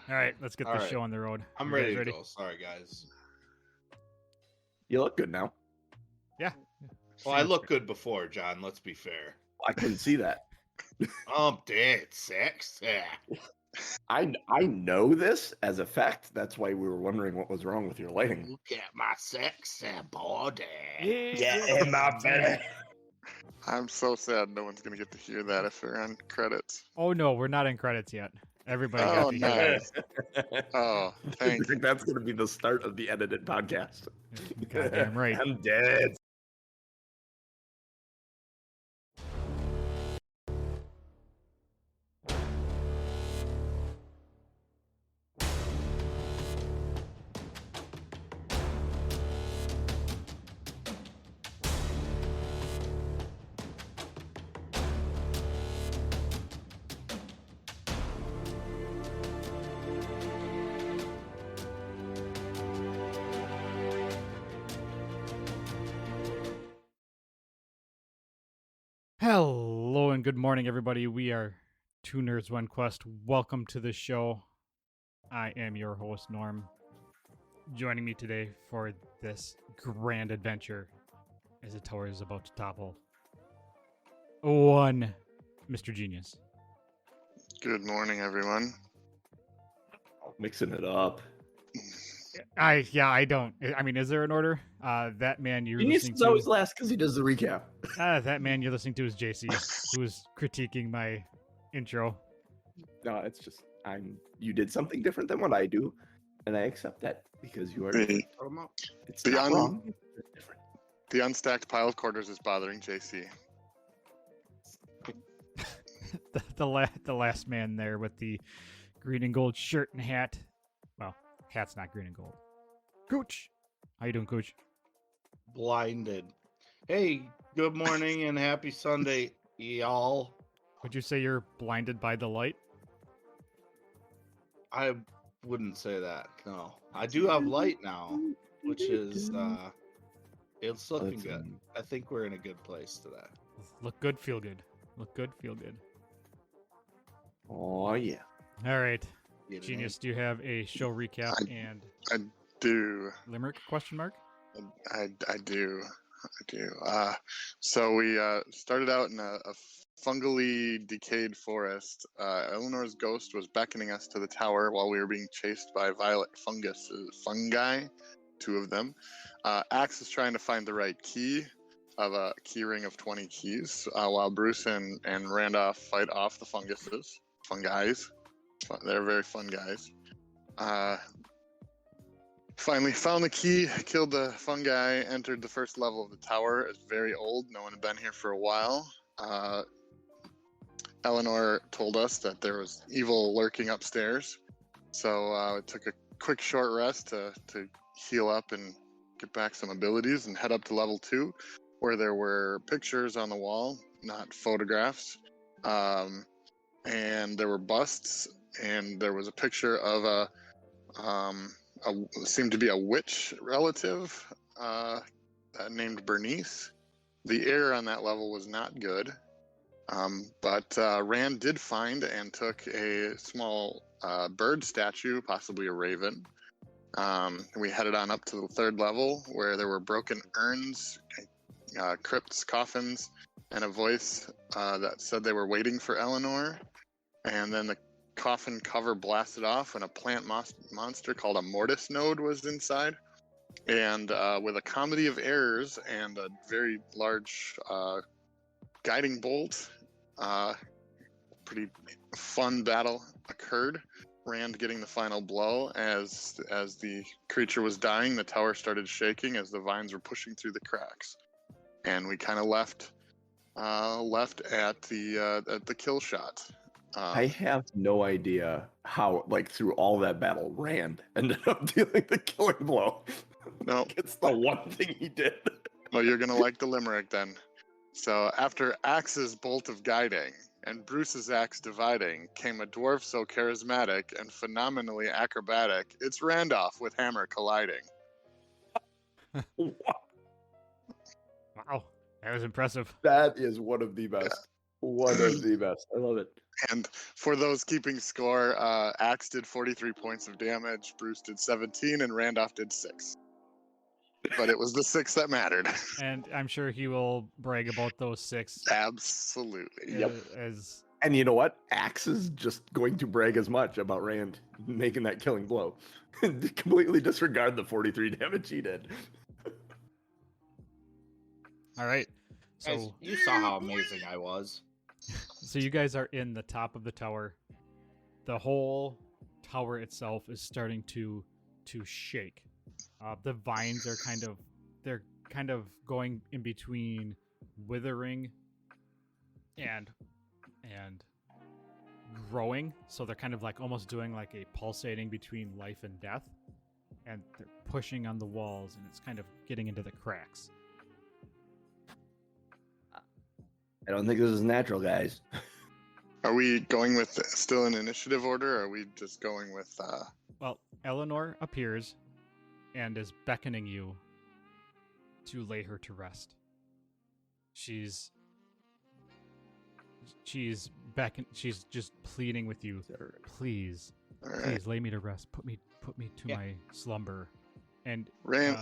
All right, let's get this show on the road. I'm ready to go. Sorry, guys. You look good now. Yeah. Well, I looked good before, John. Let's be fair. I couldn't see that. I'm dead sexy. I know this as a fact. That's why we were wondering what was wrong with your lighting. Look at my sexy body. Yeah, my baby. I'm so sad no one's going to get to hear that if they're on credits. Oh, no, we're not in credits yet. Everybody got to hear nice. Oh, thank you. That's going to be the start of the edited podcast. it. Goddamn right. I'm dead. Hello and good morning, everybody. We are Two Nerds, One Quest. Welcome to the show. I am your host, Norm. Joining me today for this grand adventure as the tower is about to topple. One, Mr. Genius. Good morning, everyone. Mixing it up. I don't. I mean, is there an order? That man you're Genius listening is to. always last because he does the recap. That man you're listening to is JC, who's critiquing my intro. No, it's just you did something different than what I do, and I accept that because you are different. It's not wrong. It's different. The unstacked pile of quarters is bothering JC. the last man there with the green and gold shirt and hat. Well, hat's not green and gold. Cooch, how you doing, Cooch? Blinded. Hey, good morning and happy Sunday, y'all. Would you say you're blinded by the light? I wouldn't say that. No, I do have light now, which is it's looking good. I think we're in a good place today. Look good, feel good. Look good, feel good. Oh yeah. All right, Genius. Do you have a show recap and I do. limerick? Question mark. I do. So we started out in a fungally decayed forest. Eleanor's ghost was beckoning us to the tower while we were being chased by violet fungi, two of them. Axe is trying to find the right key of a key ring of 20 keys, while Bruce and Randolph fight off the fungi. They're very fun guys. Finally found the key, killed the fungi, entered the first level of the tower. It's very old. No one had been here for a while. Eleanor told us that there was evil lurking upstairs. So it took a quick short rest to heal up and get back some abilities and head up to level 2, where there were pictures on the wall, not photographs. And there were busts, and there was a picture of seemed to be a witch relative named Bernice. The air on that level was not good, but Rand did find and took a small bird statue, possibly a raven. We headed on up to the 3rd level, where there were broken urns, crypts, coffins, and a voice that said they were waiting for Eleanor. And then the coffin cover blasted off, and a plant monster called a mortis node was inside. And with a comedy of errors and a very large guiding bolt, pretty fun battle occurred. Rand getting the final blow. As the creature was dying, the tower started shaking as the vines were pushing through the cracks, and we kind of left at the kill shot. I have no idea how, through all that battle, Rand ended up dealing the killing blow. No, it's the one thing he did. Well, you're gonna like the limerick then. So after Axe's bolt of guiding and Bruce's axe dividing, came a dwarf so charismatic and phenomenally acrobatic, it's Randolph with hammer colliding. Wow, that was impressive. That is one of the best. One of the best. I love it. And for those keeping score, Axe did 43 points of damage, Bruce did 17, and Randolph did 6. But it was the 6 that mattered. And I'm sure he will brag about those 6 Absolutely. Yep. as And you know what? Axe is just going to brag as much about Rand making that killing blow. Completely disregard the 43 damage he did. all right. Guys, So you saw how amazing I was. so you guys are in the top of the tower. The whole tower itself is starting to shake. The vines are kind of going in between withering and growing, so they're kind of like almost doing like a pulsating between life and death, and they're pushing on the walls, and it's kind of getting into the cracks. I don't think this is natural, guys. Are we going with still in initiative order, or are we just going with... Well, Eleanor appears and is beckoning you to lay her to rest. She's just pleading with you. Please, all right. please lay me to rest. Put me to my slumber. And Rand,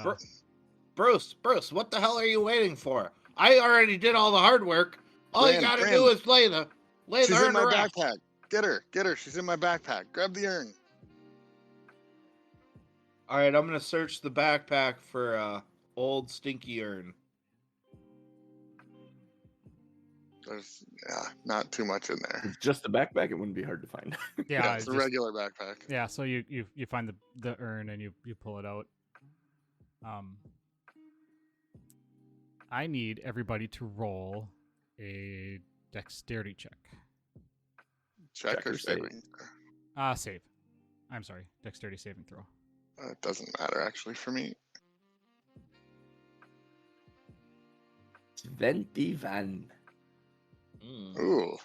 Bruce, what the hell are you waiting for? I already did all the hard work. All you gotta do is lay the she's urn in my to rest. backpack. Get her. She's in my backpack. Grab the urn. All right, I'm gonna search the backpack for old stinky urn. There's not too much in there. It's just the backpack. It wouldn't be hard to find. yeah, It's a just- regular backpack. yeah. So you find the urn and you pull it out. I need everybody to roll a dexterity check. Check or saving. Save. I'm sorry, dexterity saving throw. It doesn't matter actually for me. 21. Ooh.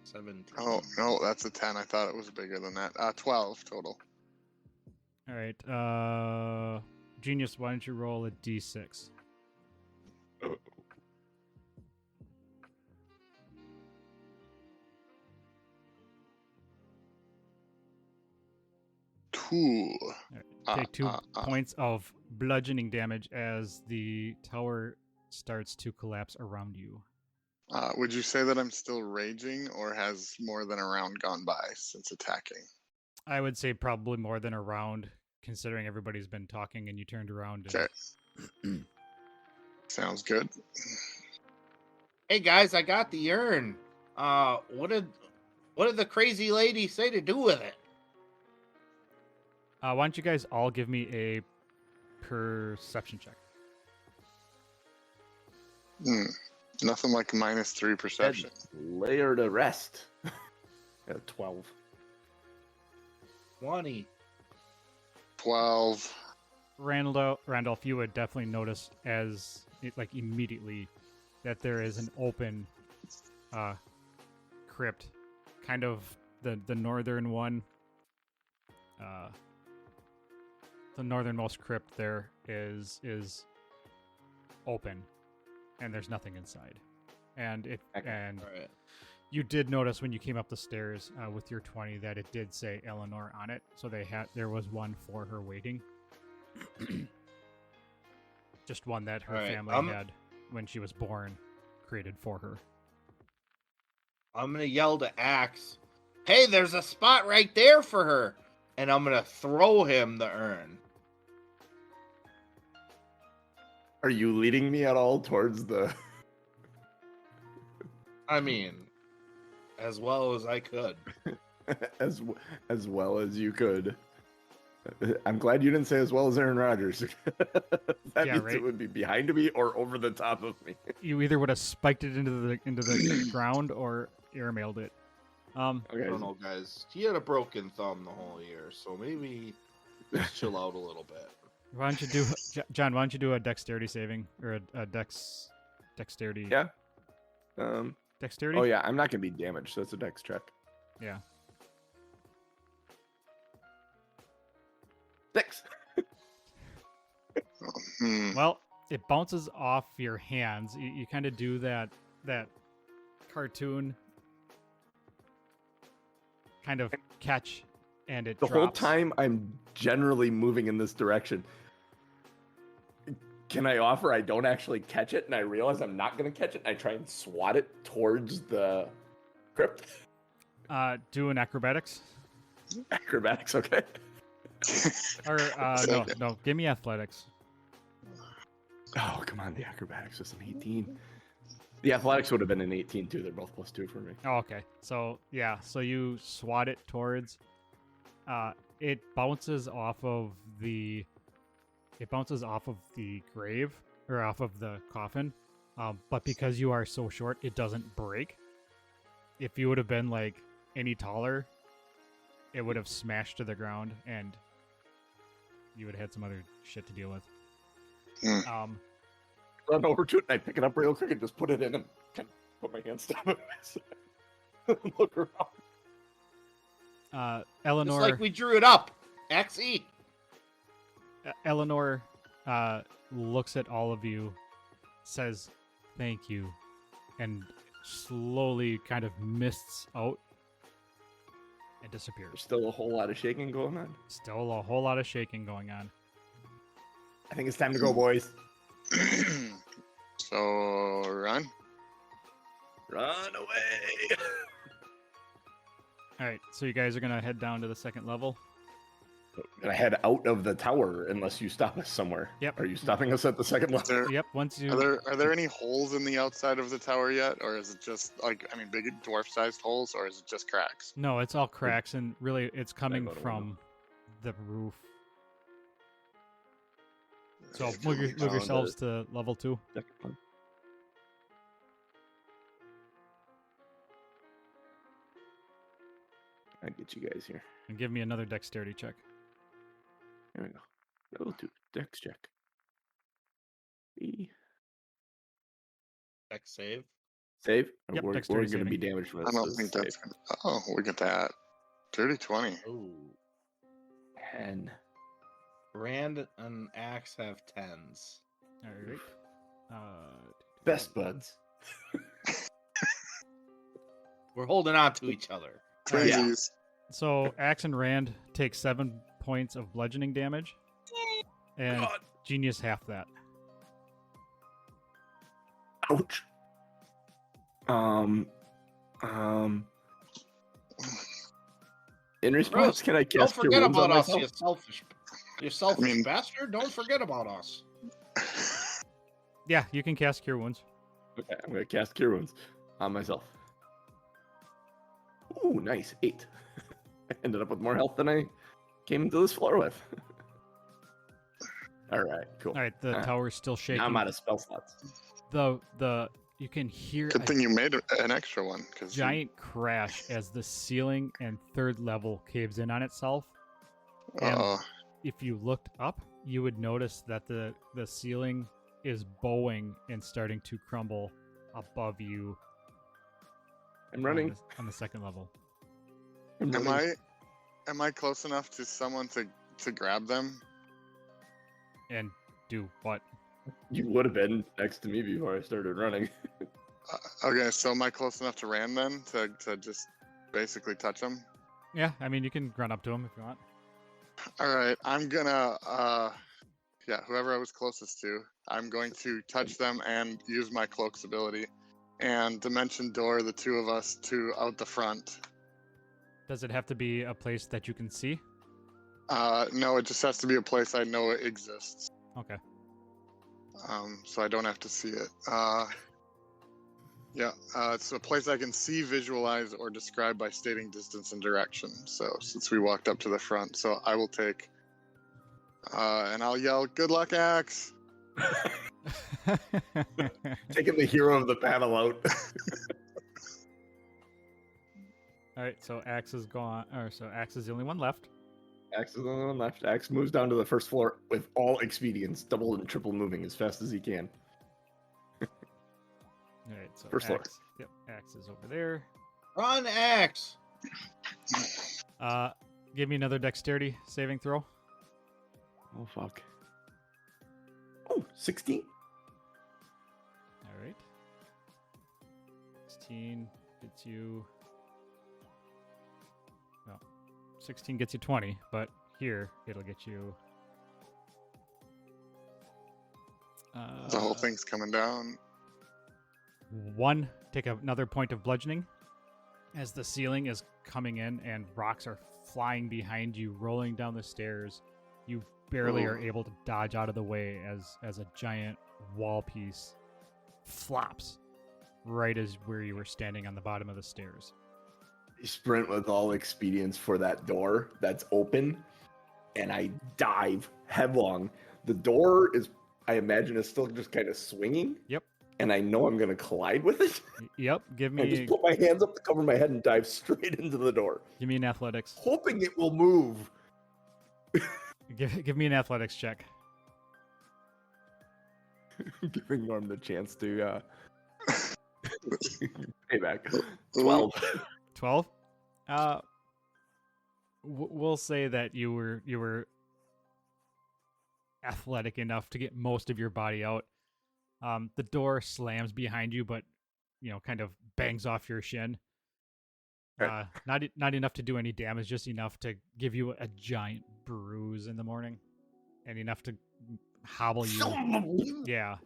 17. Oh no, that's a 10. I thought it was bigger than that. 12 total. All right, Genius, why don't you roll a d6? Two. Take 2 points of bludgeoning damage as the tower starts to collapse around you. Would you say that I'm still raging, or has more than a round gone by since attacking? I would say probably more than a round, considering everybody's been talking and you turned around. And... Okay. Sounds good. Hey guys, I got the urn. What did the crazy lady say to do with it? Why don't you guys all give me a perception check? Nothing like -3 perception. Lay her to rest. 12. 20. 12. Randolph, you would definitely notice immediately that there is an open crypt, kind of the northern one. The northernmost crypt there is open, and there's nothing inside. And All right. you did notice when you came up the stairs with your 20 that it did say Eleanor on it, so there was one for her waiting. Just one that her All right, family had when she was born, created for her. I'm gonna yell to Axe, "Hey, there's a spot right there for her!" And I'm gonna throw him the urn. Are you leading me at all towards the... I mean, as well as I could. as well as you could. I'm glad you didn't say as well as Aaron Rodgers. That Yeah, means right? it would be behind me or over the top of me. You either would have spiked it into the ground or airmailed it. I don't know, guys. He had a broken thumb the whole year, so maybe just chill out a little bit. Why don't you do, John? Why don't you do a dexterity saving or a dexterity? Yeah. Dexterity. Oh yeah, I'm not gonna be damaged, so it's a dex check. Yeah. 6. Hmm. Well, it bounces off your hands. You kind of do that cartoon kind of catch, and it The drops. whole time I'm generally moving in this direction. Can I offer I don't actually catch it, and I realize I'm not going to catch it, and I try and swat it towards the crypt? Do an acrobatics. Acrobatics, okay. Or, no, give me athletics. Oh, come on, the acrobatics was an 18. The athletics would have been an 18, too. They're both +2 for me. Oh, okay. So, yeah, so you swat it towards... it bounces off of the grave, or off of the coffin, but because you are so short, it doesn't break. If you would have been, like, any taller, it would have smashed to the ground, and you would have had some other shit to deal with. Run over to it, and I pick it up real quick and just put it in and kind of put my hands down and look around. Eleanor... Just like we drew it up. XE. Eleanor looks at all of you, says thank you, and slowly kind of mists out and disappears. There's still a whole lot of shaking going on. Still a whole lot of shaking going on. I think it's time to go, boys. So run. Run away. All right, so you guys are gonna head down to the second level. Gonna head out of the tower unless you stop us somewhere. Yep. Are you stopping us at the second level? There, Yep. Once you are there any holes in the outside of the tower yet, or is it just big dwarf-sized holes, or is it just cracks? No, it's all cracks, and really, it's coming go to from the roof. So Alright, move, coming move down yourselves to level 2. Second one. I get you guys here. And give me another dexterity check. There we go. Level 2. Dex check. B. X save. Save? Yep, we're dexterity going to be saving. damaged from I this. don't This think is that's save. gonna... Oh, look at that. Dirty 20. Ooh. 10. Rand and Axe have 10s. All right. Best buds. We're holding on to each other. Crazies. So Axe and Rand take 7 points of bludgeoning damage, and God. Genius half that. Ouch. In response, Bruce, can I Don't cast Cure forget Wounds on about us, myself? you selfish I mean- bastard. Don't forget about us. Yeah, you can cast Cure Wounds. Okay, I'm going to cast Cure Wounds on myself. Ooh, nice. 8. I ended up with more health than I came into this floor with. All right, cool. All right, the tower's still shaking. Now I'm out of spell slots. The you can hear Good a thing you made an extra one, because giant crash as the ceiling and third level caves in on itself. And if you looked up, you would notice that the ceiling is bowing and starting to crumble above you. I'm running. On the second level. I'm am running. I close enough to someone to grab them? And do what? You would have been next to me before I started running. Okay, so am I close enough to Rand then to just basically touch them? Yeah, I mean you can run up to him if you want. All right, I'm gonna whoever I was closest to, I'm going to touch them and use my cloak's ability and dimension door the two of us to out the front. Does it have to be a place that you can see? No, it just has to be a place I know it exists. Okay. So I don't have to see it. It's a place I can see, visualize, or describe by stating distance and direction. So since we walked up to the front, so I will take, and I'll yell, "Good luck, Axe!" Taking the hero of the battle out. All right, so Axe is gone. Or so Axe is the only one left. Axe is the only one left. Axe moves down to the first floor with all expedients, double and triple moving as fast as he can. All right, so First floor. Axe, yep, Axe is over there. Run, Axe. Give me another dexterity saving throw. Oh, fuck. Oh, 16. All right. 16. 16 gets you. Well, 16 gets you 20, but here it'll get you. The whole thing's coming down. 1. Take another point of bludgeoning as the ceiling is coming in and rocks are flying behind you, rolling down the stairs. You barely are able to dodge out of the way as a giant wall piece flops right as where you were standing on the bottom of the stairs. I sprint with all expedience for that door that's open, and I dive headlong. The door is, I imagine, is still just kind of swinging. Yep. And I know I'm going to collide with it. Yep. Give I just me put my hands up to cover my head and dive straight into the door, an athletics. hoping it will move. Give me an athletics check. Giving Norm the chance to pay back. 12. 12. We'll say that you were athletic enough to get most of your body out. The door slams behind you, but kind of bangs off your shin. Not enough to do any damage, just enough to give you a giant bruise in the morning, and enough to hobble you. Yeah,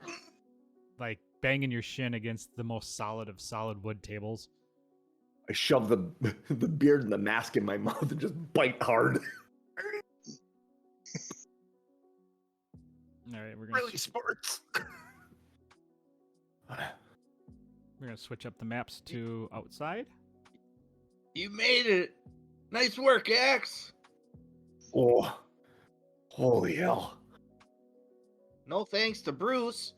like banging your shin against the most solid of solid wood tables. I shove the beard and the mask in my mouth and just bite hard. All right, we're gonna sports. switch up the maps to outside. You made it. Nice work, Axe. Oh, holy hell! No thanks to Bruce.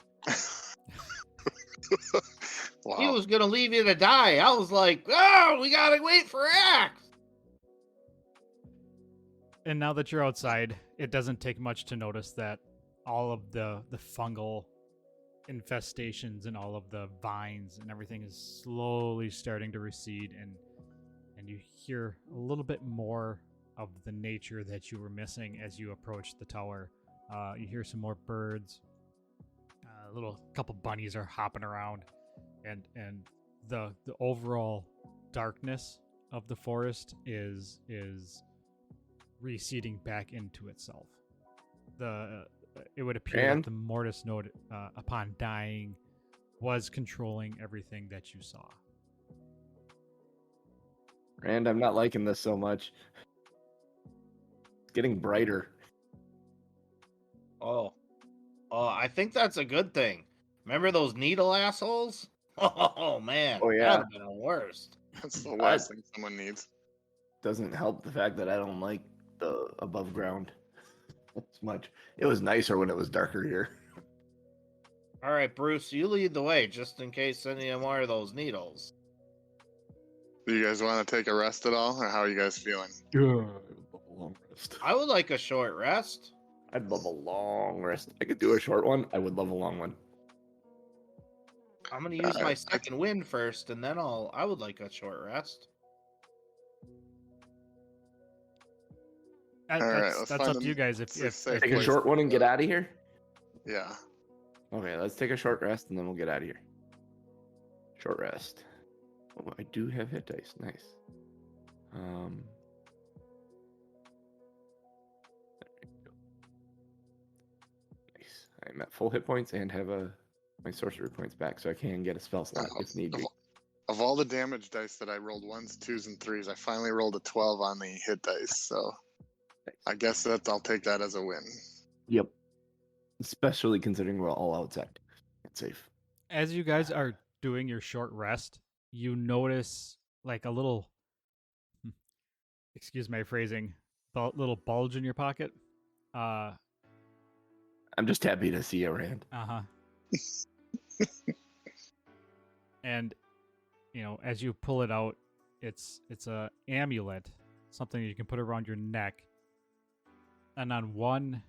Wow. He was gonna leave you to die. I was like, oh, we gotta wait for Axe. And now that you're outside, it doesn't take much to notice that all of the fungal infestations and all of the vines and everything is slowly starting to recede, and you hear a little bit more of the nature that you were missing as you approach the tower. You hear some more birds. A little couple bunnies are hopping around, and the overall darkness of the forest is receding back into itself. It would appear that the Mortis node, upon dying, was controlling everything that you saw. Rand, I'm not liking this so much. It's getting brighter. Oh, I think that's a good thing. Remember those needle assholes? Oh man. Oh, yeah. That'd have been the worst. That's the last thing someone needs. Doesn't help the fact that I don't like the above ground as much. It was nicer when it was darker here. All right, Bruce, you lead the way just in case any more of those needles. Do you guys want to take a rest at all, or how are you guys feeling? I would love a long rest. I would like a short rest. I'd love a long rest. I could do a short one. I would love a long one. I'm gonna use my second wind first, and then I would like a short rest. That's up to you guys. If Take a short one and get out of here? Yeah. Okay, let's take a short rest and then we'll get out of here. Short rest. Oh, I do have hit dice. Nice. There we go. Nice. I'm at full hit points and have my sorcery points back, so I can get a spell slot if need be. Of all the damage dice that I rolled 1s, 2s, and 3s, I finally rolled a 12 on the hit dice, so I guess I'll take that as a win. Yep. Especially considering we're all outside. It's safe. As you guys are doing your short rest, you notice like a little, excuse my phrasing, little bulge in your pocket. I'm just happy to see you, Rand. And as you pull it out, it's a amulet, something you can put around your neck. And on one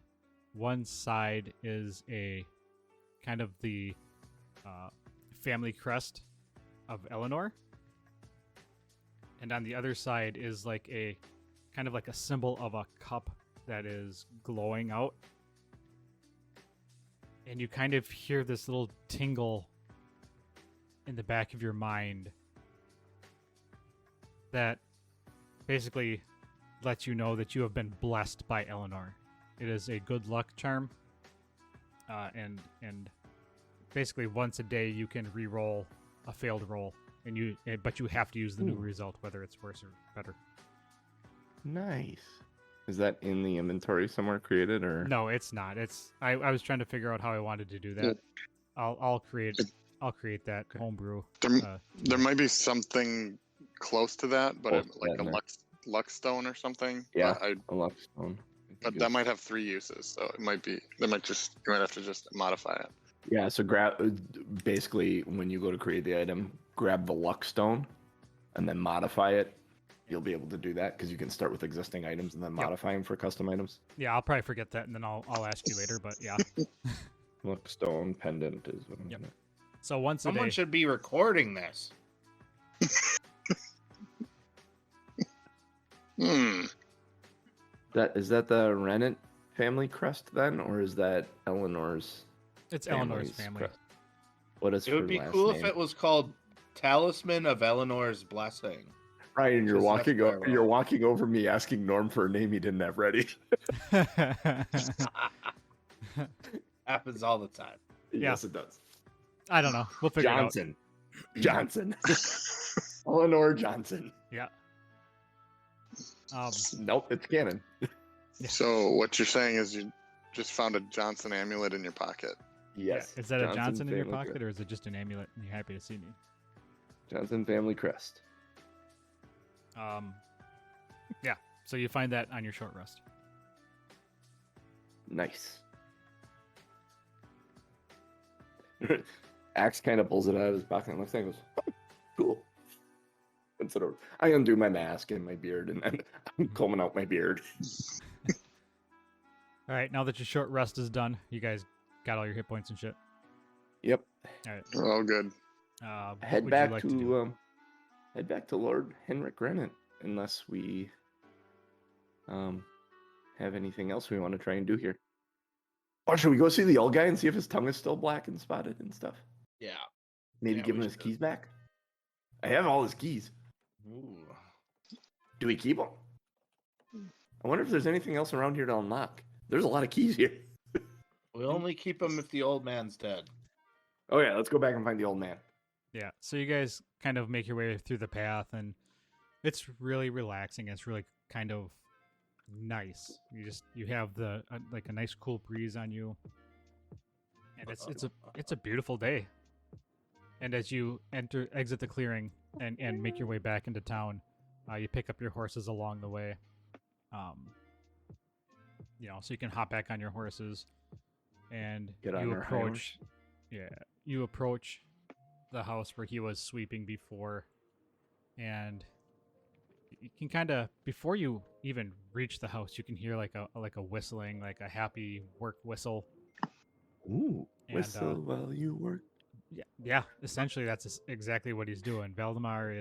side is a kind of the family crest of Eleanor, and on the other side is like a kind of like a symbol of a cup that is glowing out. And you kind of hear this little tingle in the back of your mind basically lets you know that you have been blessed by Eleanor. It is a good luck charm, and basically once a day you can re-roll a failed roll, but you have to use the new Ooh. result, whether it's worse or better. Nice. Is that in the inventory somewhere created, or No, it's not. I was trying to figure out how I wanted to do that. I'll create that Okay. homebrew. There might be something close to that, but Close to like that a in there. luck stone or something. Yeah. But, a luck stone? but that might have 3 uses, so you might have to just modify it. Yeah. So basically when you go to create the item, grab the luck stone, and then modify it. You'll be able to do that because you can start with existing items and then Yep. modify them for custom items. Yeah, I'll probably forget that, and then I'll ask you later. But yeah. Luck stone pendant is what I'm Yep. gonna- So once a Someone day. should be recording this. Is that the Rennet family crest then, or is that Eleanor's? It's Eleanor's family's family. crest? What is It would her be last cool name? if it was called Talisman of Eleanor's Blessing. Ryan, you're Because that's where I you're roll. walking over me asking Norm for a name he didn't have ready. Happens all the time. Yeah. Yes, it does. I don't know. We'll figure Johnson. Eleanor Johnson. it out. Yeah. Nope, it's canon. Yeah. So what you're saying is you just found a Johnson amulet in your pocket. Yes. Is that a Johnson in your family pocket, crest. or is it just an amulet and you're happy to see me? Johnson family crest. Yeah. So you find that on your short rest. Nice. Axe kind of pulls it out of his pocket and looks at it and goes, "Oh, cool." Puts it over. I undo my mask and my beard, and then I'm combing out my beard. All right. Now that your short rest is done, you guys got all your hit points and shit. Yep. All right. Oh, good. What Head would back you like to, to do? head back to Lord Henrik Rennet, unless we have anything else we want to try and do here. Or should we go see the old guy and see if his tongue is still black and spotted and stuff? Yeah. Maybe Yeah, give we him his should. keys back. I have all his keys. Ooh. Do we keep them? I wonder if there's anything else around here to unlock. There's a lot of keys here. We only keep him if the old man's dead. Oh yeah, let's go back and find the old man. Yeah. So you guys kind of make your way through the path, and it's really relaxing. It's really kind of nice. You have like a nice cool breeze on you, and it's a beautiful day. And as you exit the clearing and make your way back into town, you pick up your horses along the way. So you can hop back on your horses, and Get on you our high approach. Yeah, you approach the house where he was sweeping before, and you can kind of, before you even reach the house, you can hear like a whistling, like a happy work whistle. Ooh, And, whistle while you work. Yeah. Essentially, that's exactly what he's doing. Valdemar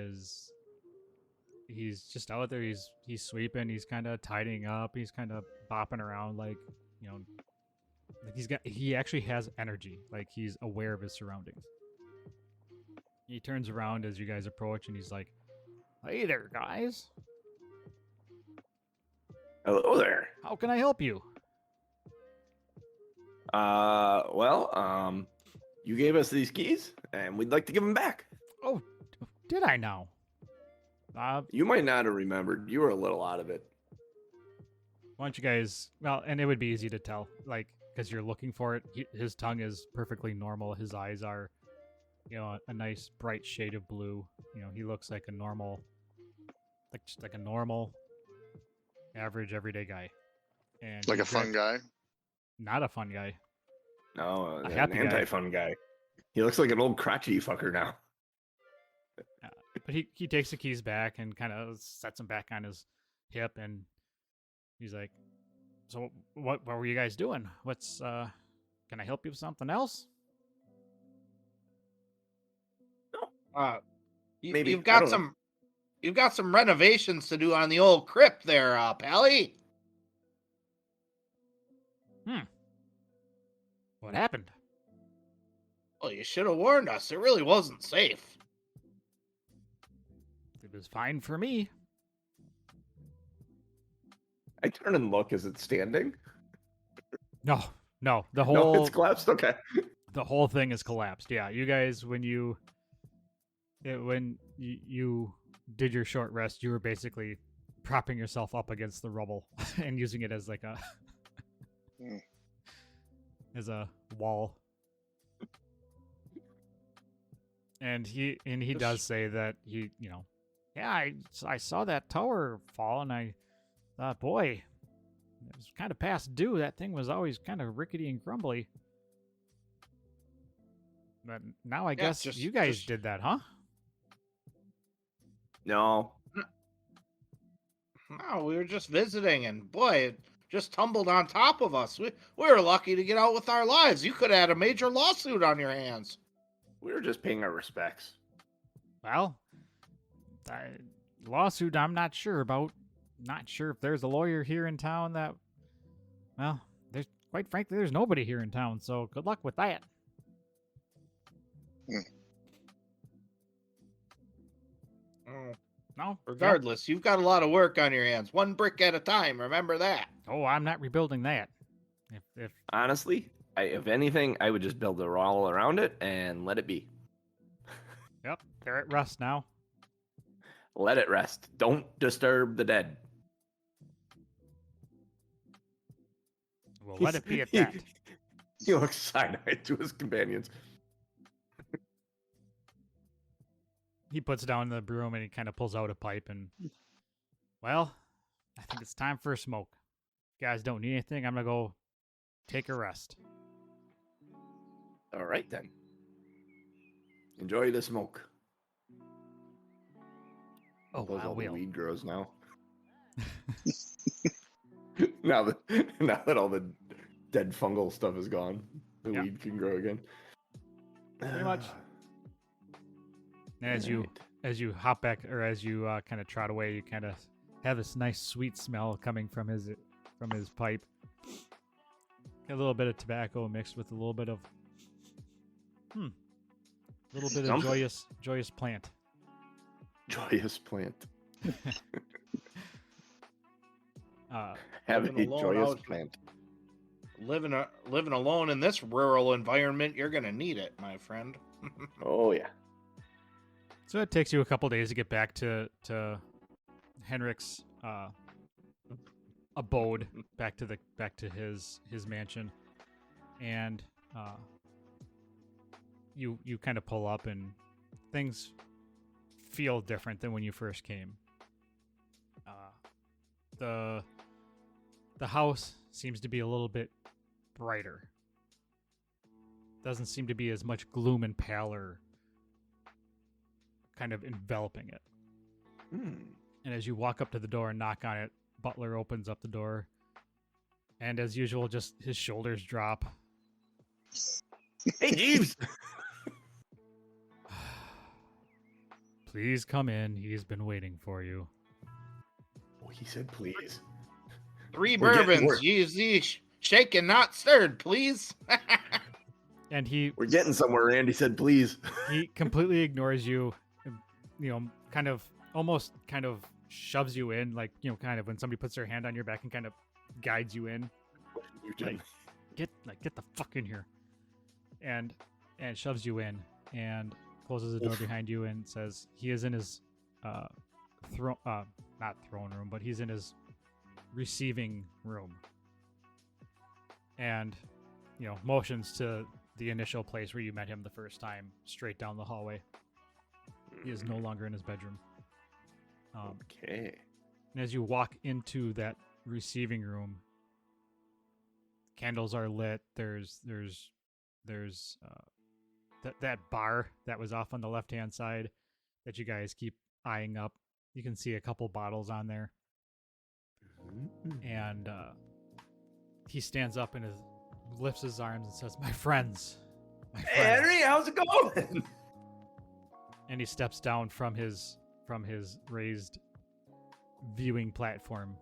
he's just out there. He's sweeping. He's kind of tidying up. He's kind of bopping around, like he actually has energy. Like he's aware of his surroundings. He turns around as you guys approach, and he's like, "Hey there, guys. Hello there. How can I help you?" You gave us these keys, and we'd like to give them back. Oh, did I now? You might not have remembered. You were a little out of it. Why don't you guys? Well, and it would be easy to tell, like, because you're looking for it. His tongue is perfectly normal. His eyes are, a nice bright shade of blue. He looks like a normal, just like a normal, average everyday guy. And Like he a fun guy. Not a fun guy. No, A an happy guy. anti-fun guy. He looks like an old crotchety fucker now. But he takes the keys back and kind of sets them back on his hip, and he's like, "So what were you guys doing? What's can I help you with something else?" Maybe. You've I got don't know. you've got some renovations to do on the old crypt there, Pally. What happened? Well, you should have warned us. It really wasn't safe. It was fine for me. I turn and look. Is it standing? No. The No, whole it's collapsed. Okay. the whole thing is collapsed. Yeah, you guys, when you did your short rest, you were basically propping yourself up against the rubble and using it as like a as a wall. And he does say that he, yeah, I saw that tower fall and I thought, boy, it was kind of past due. That thing was always kind of rickety and crumbly. But now I guess you guys did that, huh? No. No, we were just visiting, and boy, it just tumbled on top of us. We were lucky to get out with our lives. You could have had a major lawsuit on your hands. We were just paying our respects. Well, lawsuit I'm not sure about. Not sure if there's a lawyer here in town that, well, quite frankly, there's nobody here in town, so good luck with that. No? Regardless, you've got a lot of work on your hands. One brick at a time, remember that. Oh, I'm not rebuilding that. If Honestly, if anything, I would just build a wall around it and let it be. Yep, they're at rest now. Let it rest. Don't disturb the dead. We'll let it be at that. He looks side-eyed to his companions. He puts down the broom and he kind of pulls out a pipe and, well, I think it's time for a smoke. You guys don't need anything. I'm going to go take a rest. All right, then. Enjoy the smoke. Oh, Suppose I all the will. weed grows now. now that all the dead fungal stuff is gone, the weed can grow again. Pretty much. And as you hop back, or as you kind of trot away, you kind of have this nice sweet smell coming from his pipe. A little bit of tobacco mixed with a little bit of Something. joyous plant. Joyous plant. Have Living a alone joyous out- plant. Living alone in this rural environment, you're gonna need it, my friend. Oh yeah. So it takes you a couple days to get back to Henrik's abode, back to his mansion, and you kind of pull up and things feel different than when you first came. The house seems to be a little bit brighter. Doesn't seem to be as much gloom and pallor kind of enveloping it. And as you walk up to the door and knock on it, Butler opens up the door, and as usual, just his shoulders drop. Hey, Jeeves! Please come in. He's been waiting for you. Oh, he said please. 3 We're getting bourbons, work. easy, shaken, not stirred, please. And he We're getting somewhere, Andy said please. he completely ignores you, kind of almost kind of shoves you in, like, kind of when somebody puts their hand on your back and kind of guides you in. Like, get the fuck in here. And shoves you in and closes the door behind you and says he is in his not throne room, but he's in his receiving room. And motions to the initial place where you met him the first time, straight down the hallway. He is no longer in his bedroom. Okay. And as you walk into that receiving room, candles are lit. There's that bar that was off on the left-hand side that you guys keep eyeing up. You can see a couple bottles on there. And he stands up and lifts his arms and says, "My friends, my Hey, friends." Henry, how's it going? And he steps down from his raised viewing platform,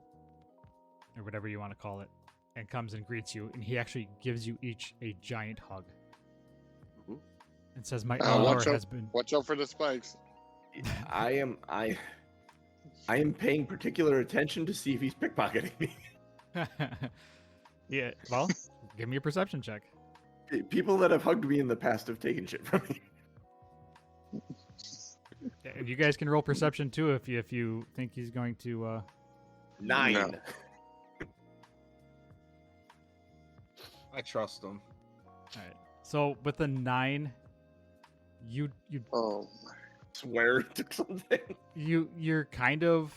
or whatever you want to call it, and comes and greets you. And he actually gives you each a giant hug. And says, "My honor has been." Watch out for the spikes. I am paying particular attention to see if he's pickpocketing me. Yeah, well, give me a perception check. People that have hugged me in the past have taken shit from me. And you guys can roll perception too if you think he's going to. 9. No. I trust him. All right. So with the 9, you Oh, Swear he took something. you're kind of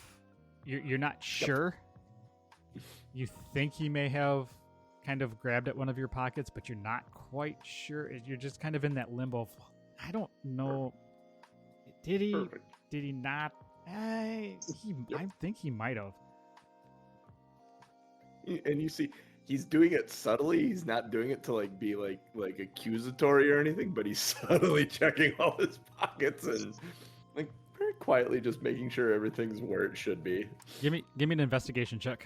you're not sure. You think he may have kind of grabbed at one of your pockets, but you're not quite sure. You're just kind of in that limbo of, I don't know. Did he? Perfect. Did he not? I think he might have. And you see, he's doing it subtly. He's not doing it to like be like accusatory or anything, but he's subtly checking all his pockets and like very quietly just making sure everything's where it should be. Give me an investigation check.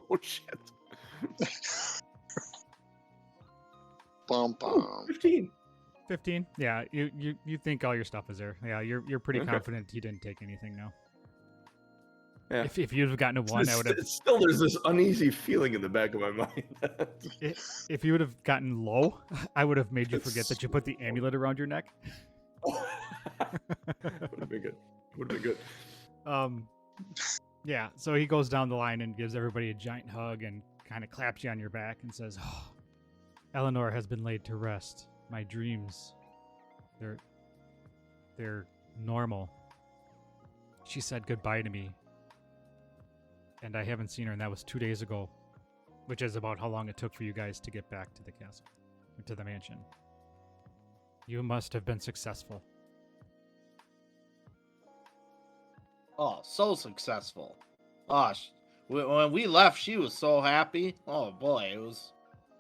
Oh shit! bum bum. 15. 15. Yeah, you think all your stuff is there. Yeah, you're pretty Okay. confident he didn't take anything now. Yeah. If you'd have gotten a 1, I would have. Still, there's this uneasy feeling in the back of my mind. If you would have gotten low, I would have made you forget that you put the amulet around your neck. Would have been good. Would have been good. Yeah, so he goes down the line and gives everybody a giant hug and kind of claps you on your back and says, "Oh, Eleanor has been laid to rest. My dreams, they're normal. She said goodbye to me, and I haven't seen her, and that was 2 days ago, which is about how long it took for you guys to get back to the castle, or to the mansion. You must have been successful." Oh, so successful. Gosh, when we left, she was so happy. Oh boy,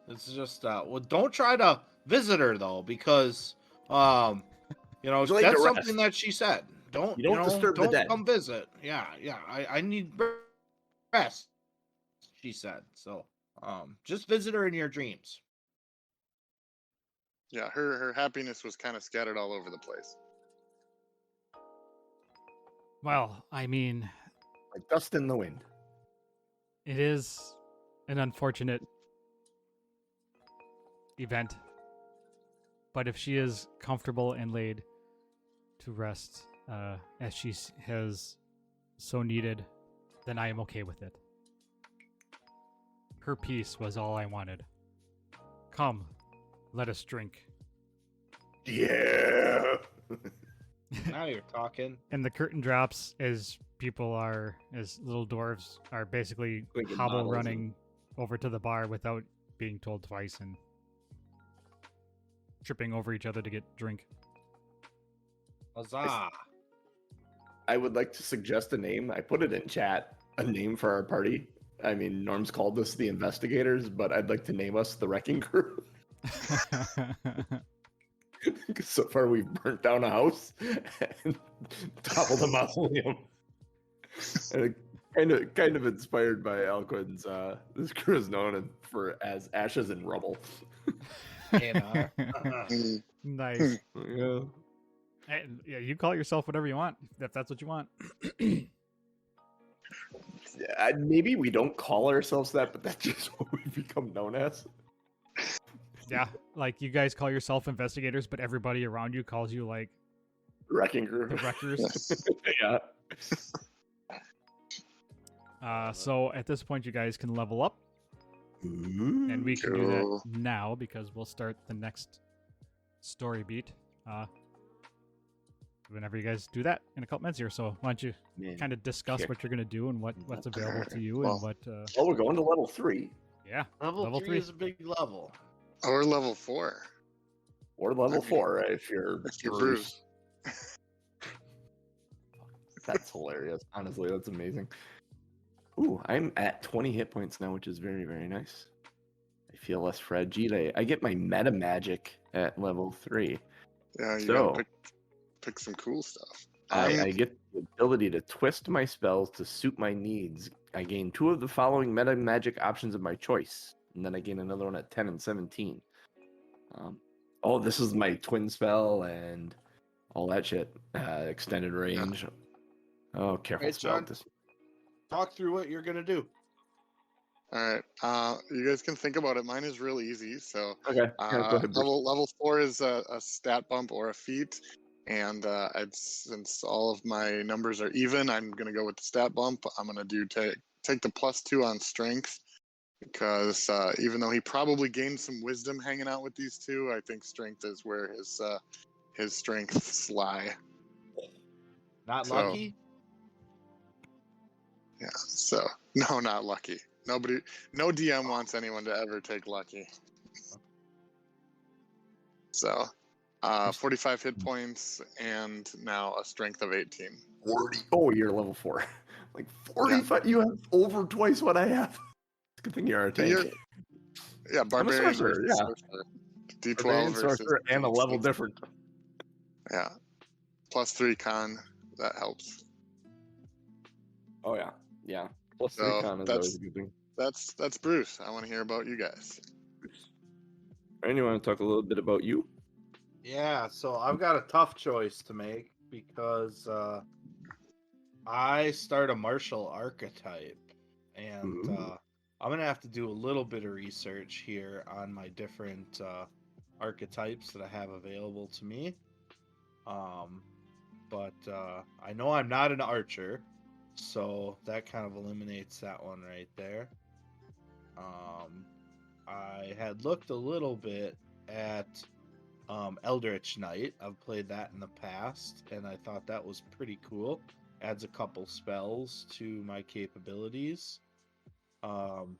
it's just well, don't try to visit her though, because you know, Would you like that's to rest? something that she said. Don't You don't disturb the don't dead. come visit. Yeah, I need rest. She said so. Just visit her in your dreams. Yeah, her happiness was kind of scattered all over the place. Well, I mean, Like dust in the wind. it is an unfortunate event, but if she is comfortable and laid to rest, as she has so needed, then I am okay with it. Her peace was all I wanted. Come, let us drink. Yeah. Now you're talking. And the curtain drops as little dwarves are basically Like in hobble models running over to the bar without being told twice and tripping over each other to get drink. Huzzah! I would like to suggest a name. I put it in chat. A name for our party. I mean, Norm's called us the Investigators, but I'd like to name us the Wrecking Crew. So far, we've burnt down a house and toppled a mausoleum. And kind of inspired by Alquin's. This crew is known as Ashes and Rubble. And, Mm, Nice. Yeah. And, yeah, you call yourself whatever you want if that's what you want. Maybe we don't call ourselves that, but that's just what we've become known as. Yeah, like you guys call yourself investigators, but everybody around you calls you like Wrecking Crew. the wreckers. Yeah. So at this point, you guys can level up, and we can do Cool. that now because we'll start the next story beat. Whenever you guys do that in a couple minutes here. So why don't you Man. kind of discuss Kick. what you're gonna do and what's available to you Well- and what? Oh, we're going to level 3 Yeah, level Level 3 3. is a big level. Or level 4. or level I mean, 4 right, if you're if you're Bruce. That's hilarious. Honestly, that's amazing. Ooh, I'm at 20 hit points now, which is very, very nice. I feel less fragile. I get my meta magic at level 3. Yeah, you So- gotta pick some cool stuff. I get the ability to twist my spells to suit my needs. I gain 2 of the following meta magic options of my choice, and then I gain another one at 10 and 17. This is my twin spell and all that shit. Extended range. Oh, careful Hey, spell. John. Talk through what you're gonna do. All right. You guys can think about it. Mine is real easy. So, Okay. Yeah, go ahead, Bruce. level 4 is a stat bump or a feat, and since all of my numbers are even, I'm gonna go with the stat bump. I'm gonna take the +2 on strength because even though he probably gained some wisdom hanging out with these two, I think strength is where his strengths lie. Not So- lucky. Yeah. So no, not lucky. No DM wants anyone to ever take lucky. So, 45 hit points and now a strength of 18. 40. Oh, you're level 4. Like 45. You have over twice what I have. It's a good thing you're a tank. Yeah, barbarian sorcerer, versus yeah. sorcerer. D12 Barbarian, versus sorcerer, and a level different. Yeah. +3 con. That helps. Oh yeah, yeah. Plus So 3 con is always a good thing. That's Bruce. I want to hear about you guys. And you want to talk a little bit about you? Yeah, so I've got a tough choice to make because I start a martial archetype, and Ooh. I'm gonna have to do a little bit of research here on my different archetypes that I have available to me. But I know I'm not an archer, so that kind of eliminates that one right there. I had looked a little bit at Eldritch Knight. I've played that in the past, and I thought that was pretty cool. Adds a couple spells to my capabilities. I'm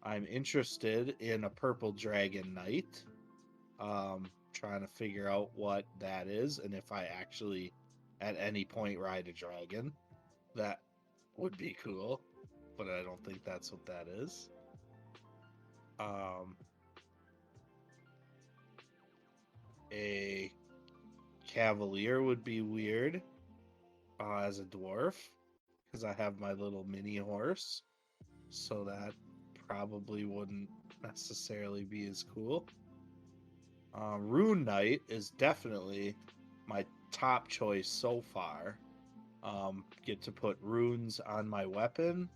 interested in a Purple Dragon Knight. Trying to figure out what that is, and if I actually at any point ride a dragon. That would be cool, but I don't think that's what that is. A cavalier would be weird as a dwarf, because I have my little mini horse, so that probably wouldn't necessarily be as cool. Rune Knight is definitely my top choice so far. Get to put runes on my weapon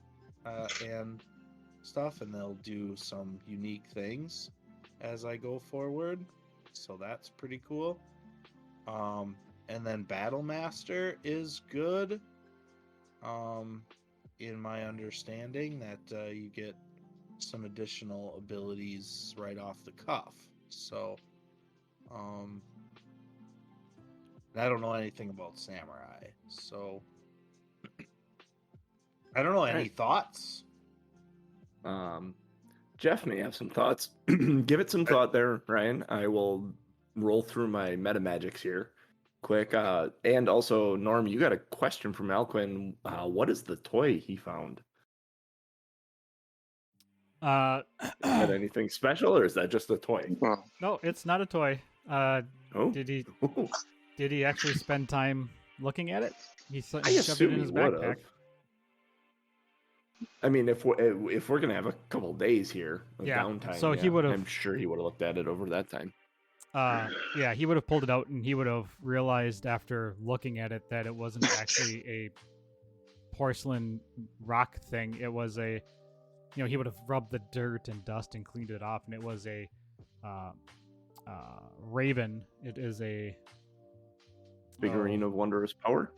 and stuff, and they'll do some unique things as I go forward, so that's pretty cool. And then Battle Master is good, in my understanding that you get some additional abilities right off the cuff. So I don't know anything about samurai, so I don't know. Any Right. thoughts? Jeff may have some thoughts. Give it some thought there, Ryan. I will roll through my meta magics here quick. And also, Norm, you got a question from Alquin. What is the toy he found? Is that anything special, or is that just a toy? Well, No, it's not a toy. Oh, Did he actually spend time looking at it? He I shoved it assume in he his would backpack. have. I mean, if we're gonna have a couple days here of Yeah, downtime, so he would've- I'm sure he would have looked at it over that time. Yeah, he would have pulled it out, and he would have realized after looking at it that it wasn't actually a porcelain rock thing. It was a, he would have rubbed the dirt and dust and cleaned it off, and it was a raven. It is a Figurine of wondrous power.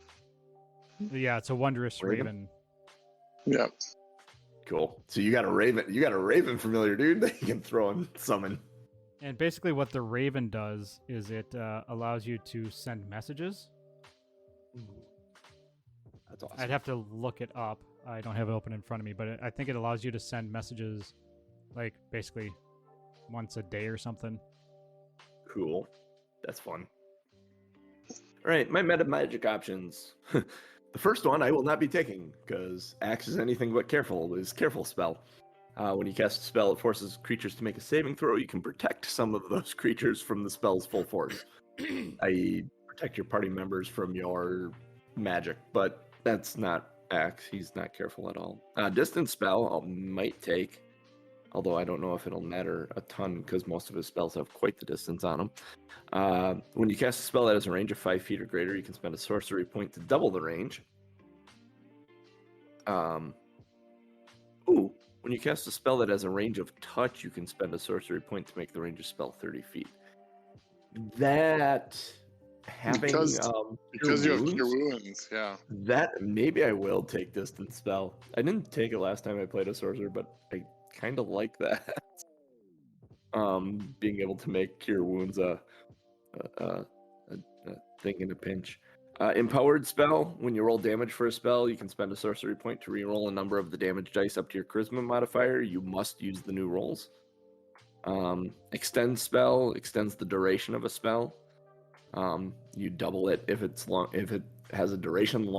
yeah, it's a wondrous Raven? raven. yeah. Cool. So you got a raven. You got a raven familiar, dude, that you can throw and summon. And basically, what the raven does is it allows you to send messages. That's awesome. I'd have to look it up. I don't have it open in front of me, but I think it allows you to send messages, like basically once a day or something. Cool. That's fun. All right, my meta magic options. The first one I will not be taking because Axe is anything but careful. Is careful spell. When you cast a spell, it forces creatures to make a saving throw. You can protect some of those creatures from the spell's full force, i.e., protect your party members from your magic. But that's not Axe. He's not careful at all. Distance spell I might take. although I don't know if it'll matter a ton because most of his spells have quite the distance on them. When you cast a spell that has a range of 5 feet or greater, you can spend a sorcery point to double the range. When you cast a spell that has a range of touch, you can spend a sorcery point to make the range of spell 30 feet. That having because you have cure wounds, yeah. That maybe I will take distance spell. I didn't take it last time I played a sorcerer, but I kind of like that. Being able to make cure wounds a thing in a pinch. Empowered spell. When you roll damage for a spell, you can spend a sorcery point to reroll a number of the damage dice up to your charisma modifier. You must use the new rolls. Extend spell extends the duration of a spell. You double it if it has a duration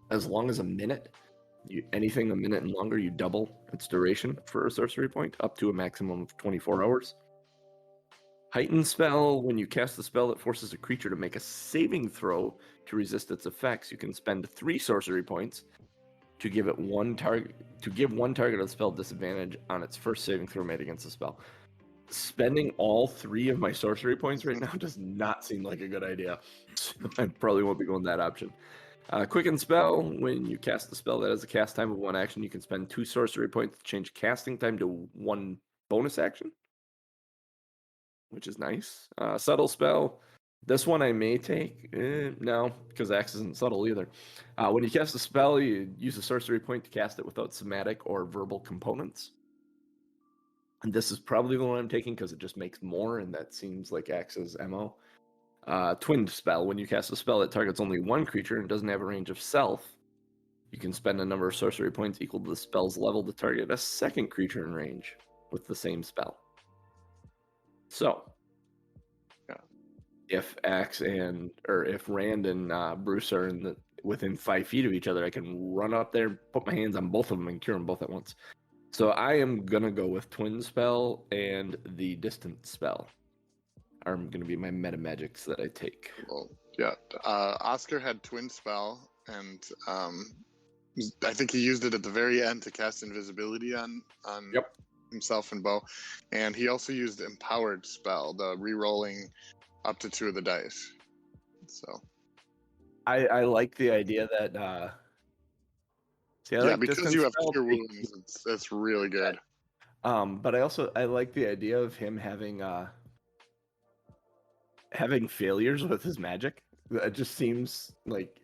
as long as a minute. Anything a minute and longer, you double its duration for a sorcery point up to a maximum of 24 hours. Heightened spell. When you cast a spell that forces a creature to make a saving throw to resist its effects, you can spend 3 sorcery points to give one target of the spell disadvantage on its first saving throw made against the spell. Spending all 3 of my sorcery points right now does not seem like a good idea. So I probably won't be going that option. Quicken spell. When you cast a spell that has a cast time of 1 action, you can spend 2 sorcery points to change casting time to 1 bonus action, which is nice. Subtle spell. This one I may take. No, because Axe isn't subtle either. When you cast a spell, you use a sorcery point to cast it without somatic or verbal components. And this is probably the one I'm taking because it just makes more, and that seems like Axe's MO. Twinned spell. When you cast a spell that targets only 1 creature and doesn't have a range of self, you can spend a number of sorcery points equal to the spell's level to target a second creature in range with the same spell. So, if if Rand and Bruce are within 5 feet of each other, I can run up there, put my hands on both of them, and cure them both at once. So I am gonna go with Twin Spell and the Distant Spell are gonna be my meta magics that I take. Well, yeah. Oscar had Twin Spell, and I think he used it at the very end to cast invisibility on himself and Bo, and he also used Empowered Spell, the re-rolling up to 2 of the dice. So I like the idea that. Because you have cure wounds, it's really good. But I like the idea of him having failures with his magic. It just seems like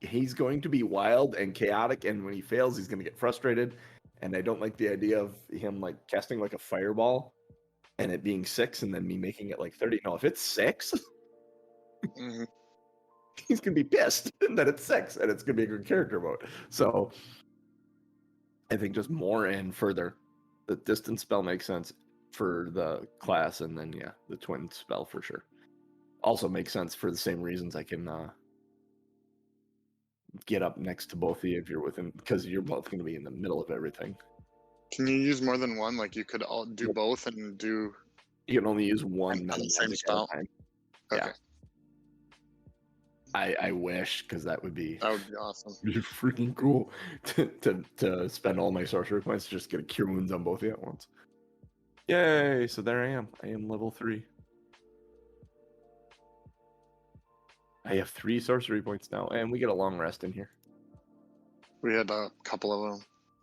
he's going to be wild and chaotic, and when he fails, he's going to get frustrated. And I don't like the idea of him casting a fireball and it being 6, and then me making it 30. No, if it's 6, Mm-hmm. he's gonna be pissed that it's 6 and it's gonna be a good character mode. So I think just more and further, the distance spell makes sense for the class, and then the twin spell for sure also makes sense for the same reasons. I can get up next to both of you if you're within, because you're both going to be in the middle of everything. Can you use more than one? You could all do both and do. You can only use one meta same spell. at a time. Okay. Yeah. I wish, because that would be awesome. Be freaking cool to spend all my sorcery points to just get a cure wounds on both of you at once. Yay! So there I am. I am level 3. I have 3 sorcery points now, and we get a long rest in here. We had a couple of them.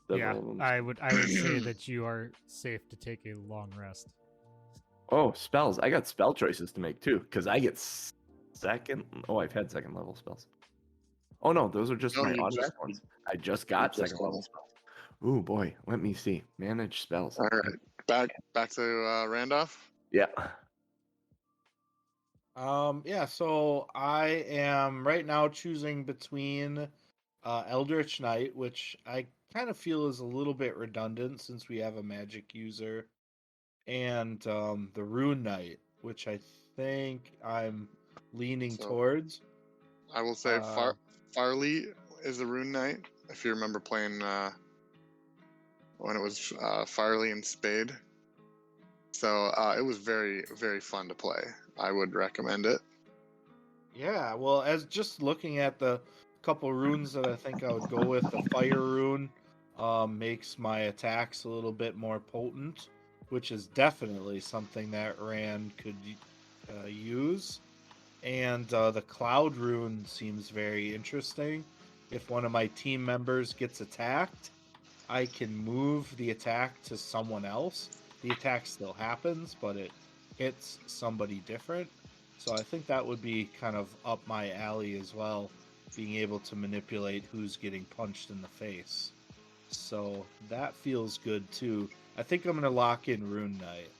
Yeah, I would say that you are safe to take a long rest. Oh, spells! I got spell choices to make too, because I get second. Oh, I've had second level spells. Oh no, those are just my automatic ones. I just got second level spells. Ooh boy, let me see. Manage spells. All right, back to Randolph. Yeah. So I am right now choosing between Eldritch Knight, which I kind of feel is a little bit redundant since we have a magic user, and the Rune Knight, which I think I'm leaning towards. I will say Farley is the Rune Knight. If you remember playing when it was Farley and Spade. So it was very, very fun to play. I would recommend it. Yeah, well, as just looking at the couple runes that I think I would go with, the Fire Rune makes my attacks a little bit more potent, which is definitely something that Rand could use. And the Cloud Rune seems very interesting. If one of my team members gets attacked, I can move the attack to someone else. The attack still happens, but it hits somebody different. So I think that would be kind of up my alley as well, being able to manipulate who's getting punched in the face. So that feels good too. I think I'm going to lock in Rune Knight.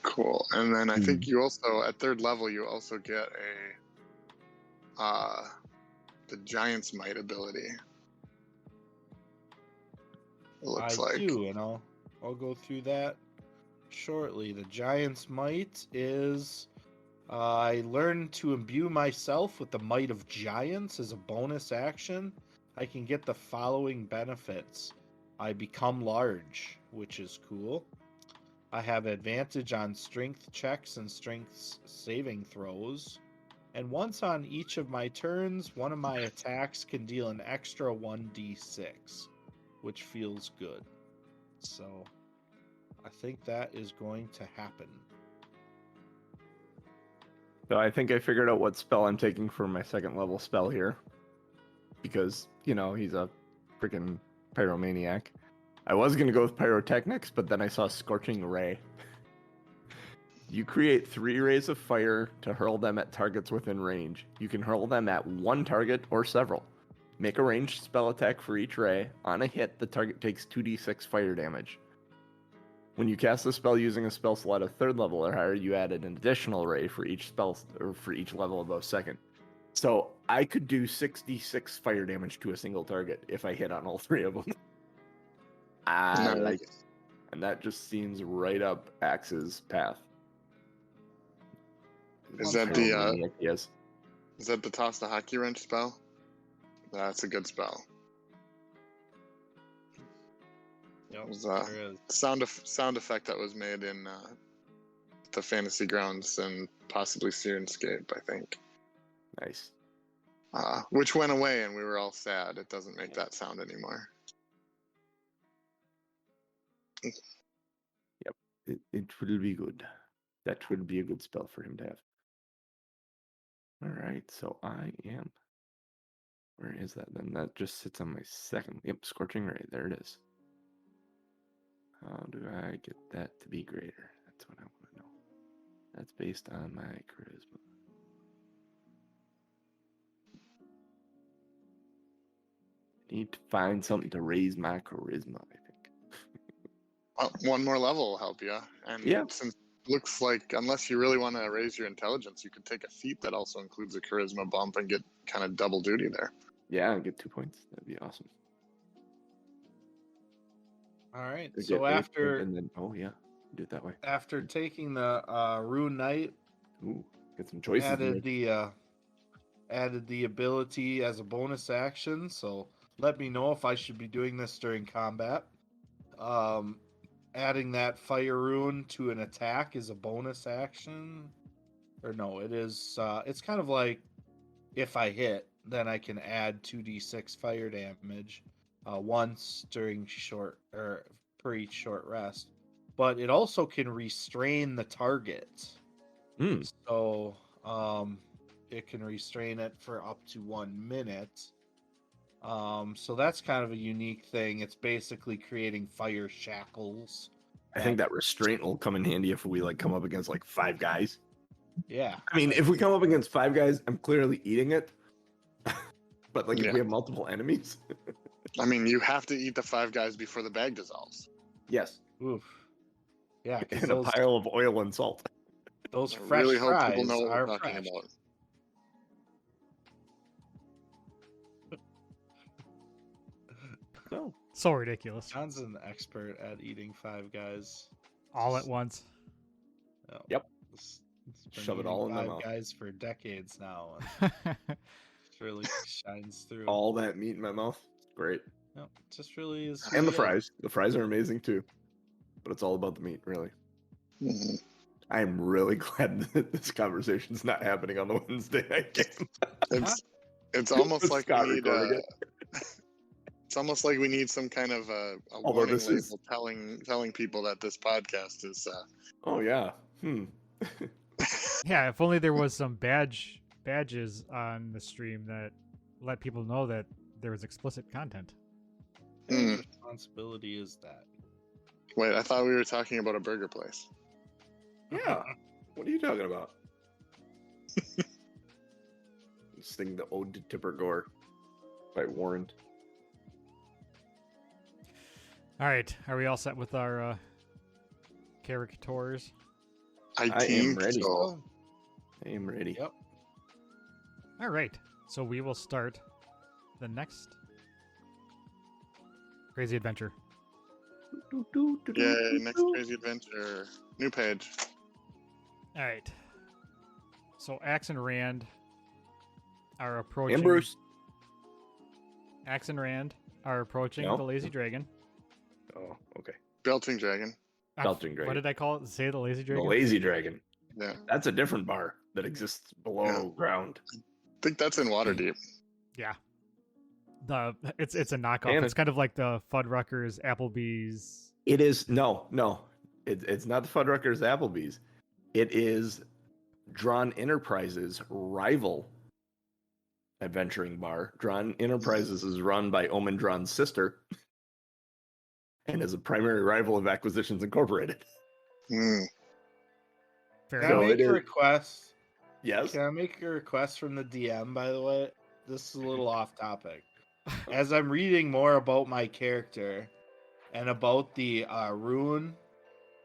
Cool. And then I think you also, at 3rd level, you also get the Giant's Might ability. It looks I like. do, and I'll go through that shortly. The Giant's Might is I learn to imbue myself with the might of giants as a bonus action. I can get the following benefits. I become large, which is cool. I have advantage on strength checks and strength saving throws. And once on each of my turns, one of my attacks can deal an extra 1d6, which feels good. So I think that is going to happen. So I think I figured out what spell I'm taking for my 2nd level spell here. Because, he's a freaking pyromaniac. I was going to go with pyrotechnics, but then I saw Scorching Ray. You create 3 rays of fire to hurl them at targets within range. You can hurl them at one target or several. Make a ranged spell attack for each ray. On a hit, the target takes 2d6 fire damage. When you cast the spell using a spell slot of 3rd level or higher, you add an additional ray for each spell or for each level above 2nd. So I could do 6d6 fire damage to a single target if I hit on all 3 of them. I like it. And that just seems right up Axe's path. Is that is that the Toss the Hockey Wrench spell? That's a good spell. Yep, It was sound effect that was made in the Fantasy Grounds and possibly Sirenscape, I think. Nice. Which went away and we were all sad. It doesn't make that sound anymore. Yep, it will be good. That will be a good spell for him to have. All right, so I am. Where is that then? That just sits on my 2nd. Yep, Scorching Ray. There it is. How do I get that to be greater? That's what I want to know. That's based on my charisma. I need to find something to raise my charisma, I think. One more level will help you. And since it looks like, unless you really want to raise your intelligence, you could take a feat that also includes a charisma bump and get kind of double duty there. Yeah, I'll get 2 points. That'd be awesome. All right. So after and then do it that way. After taking the Rune Knight, get some choices. Added the ability as a bonus action. So let me know if I should be doing this during combat. Adding that fire rune to an attack is a bonus action, or no? It is. It's kind of like if I hit, then I can add 2d6 fire damage once during per each short rest. But it also can restrain the target. So it can restrain it for up to 1 minute. So that's kind of a unique thing. It's basically creating fire shackles. I think that restraint will come in handy if we come up against 5 guys. Yeah. I mean, if we come up against 5 guys, I'm clearly eating it. But if we have multiple enemies. I mean, you have to eat the 5 guys before the bag dissolves. Yes. Oof. Yeah. And a pile of oil and salt. Those I fresh really hope fries people know what are we're talking fresh. about. No. So ridiculous. John's an expert at eating 5 guys. All at once. Yep. It's been Shove it all in my 5 mouth. guys for decades now. And it really shines through. All that meat in my mouth. Great. No, it just really is. And the fries. The fries are amazing too. But it's all about the meat, really. Mm-hmm. I'm really glad that this conversation's not happening on the Wednesday night game. It's almost With like Scott we need recording it's almost like we need some kind of a Although warning this is- label telling people that this podcast is Oh yeah. Yeah, if only there was some badges on the stream that let people know that there was explicit content. Whose responsibility is that? Wait, I thought we were talking about a burger place. Yeah. What are you talking about? Sing the Ode to Tipper Gore by Warren. All right, are we all set with our characters? I am think ready. so. I am ready. Yep. All right, so we will start the next crazy adventure. Yay, next crazy adventure. New page. All right, so Axe and Rand are approaching. And Bruce. Axe and Rand are approaching No. the Lazy Dragon. Oh, okay. Belching Dragon. Belching What Dragon. did I call it? Say the Lazy The Dragon? Lazy Dragon. Yeah. That's a different bar that exists below ground. I think that's in Waterdeep. Yeah. It's a knockoff. And It's kind of like the Fuddruckers, Applebee's. It is no. It's not the Fuddruckers Applebee's. It is Drawn Enterprises' rival adventuring bar. Drawn Enterprises is run by Omen Drawn's sister and is a primary rival of Acquisitions Incorporated. Hmm. Fair Can So I enough. make it a is- request? Yes. Can I make a request from the DM, by the way? This is a little off topic. As I'm reading more about my character and about the rune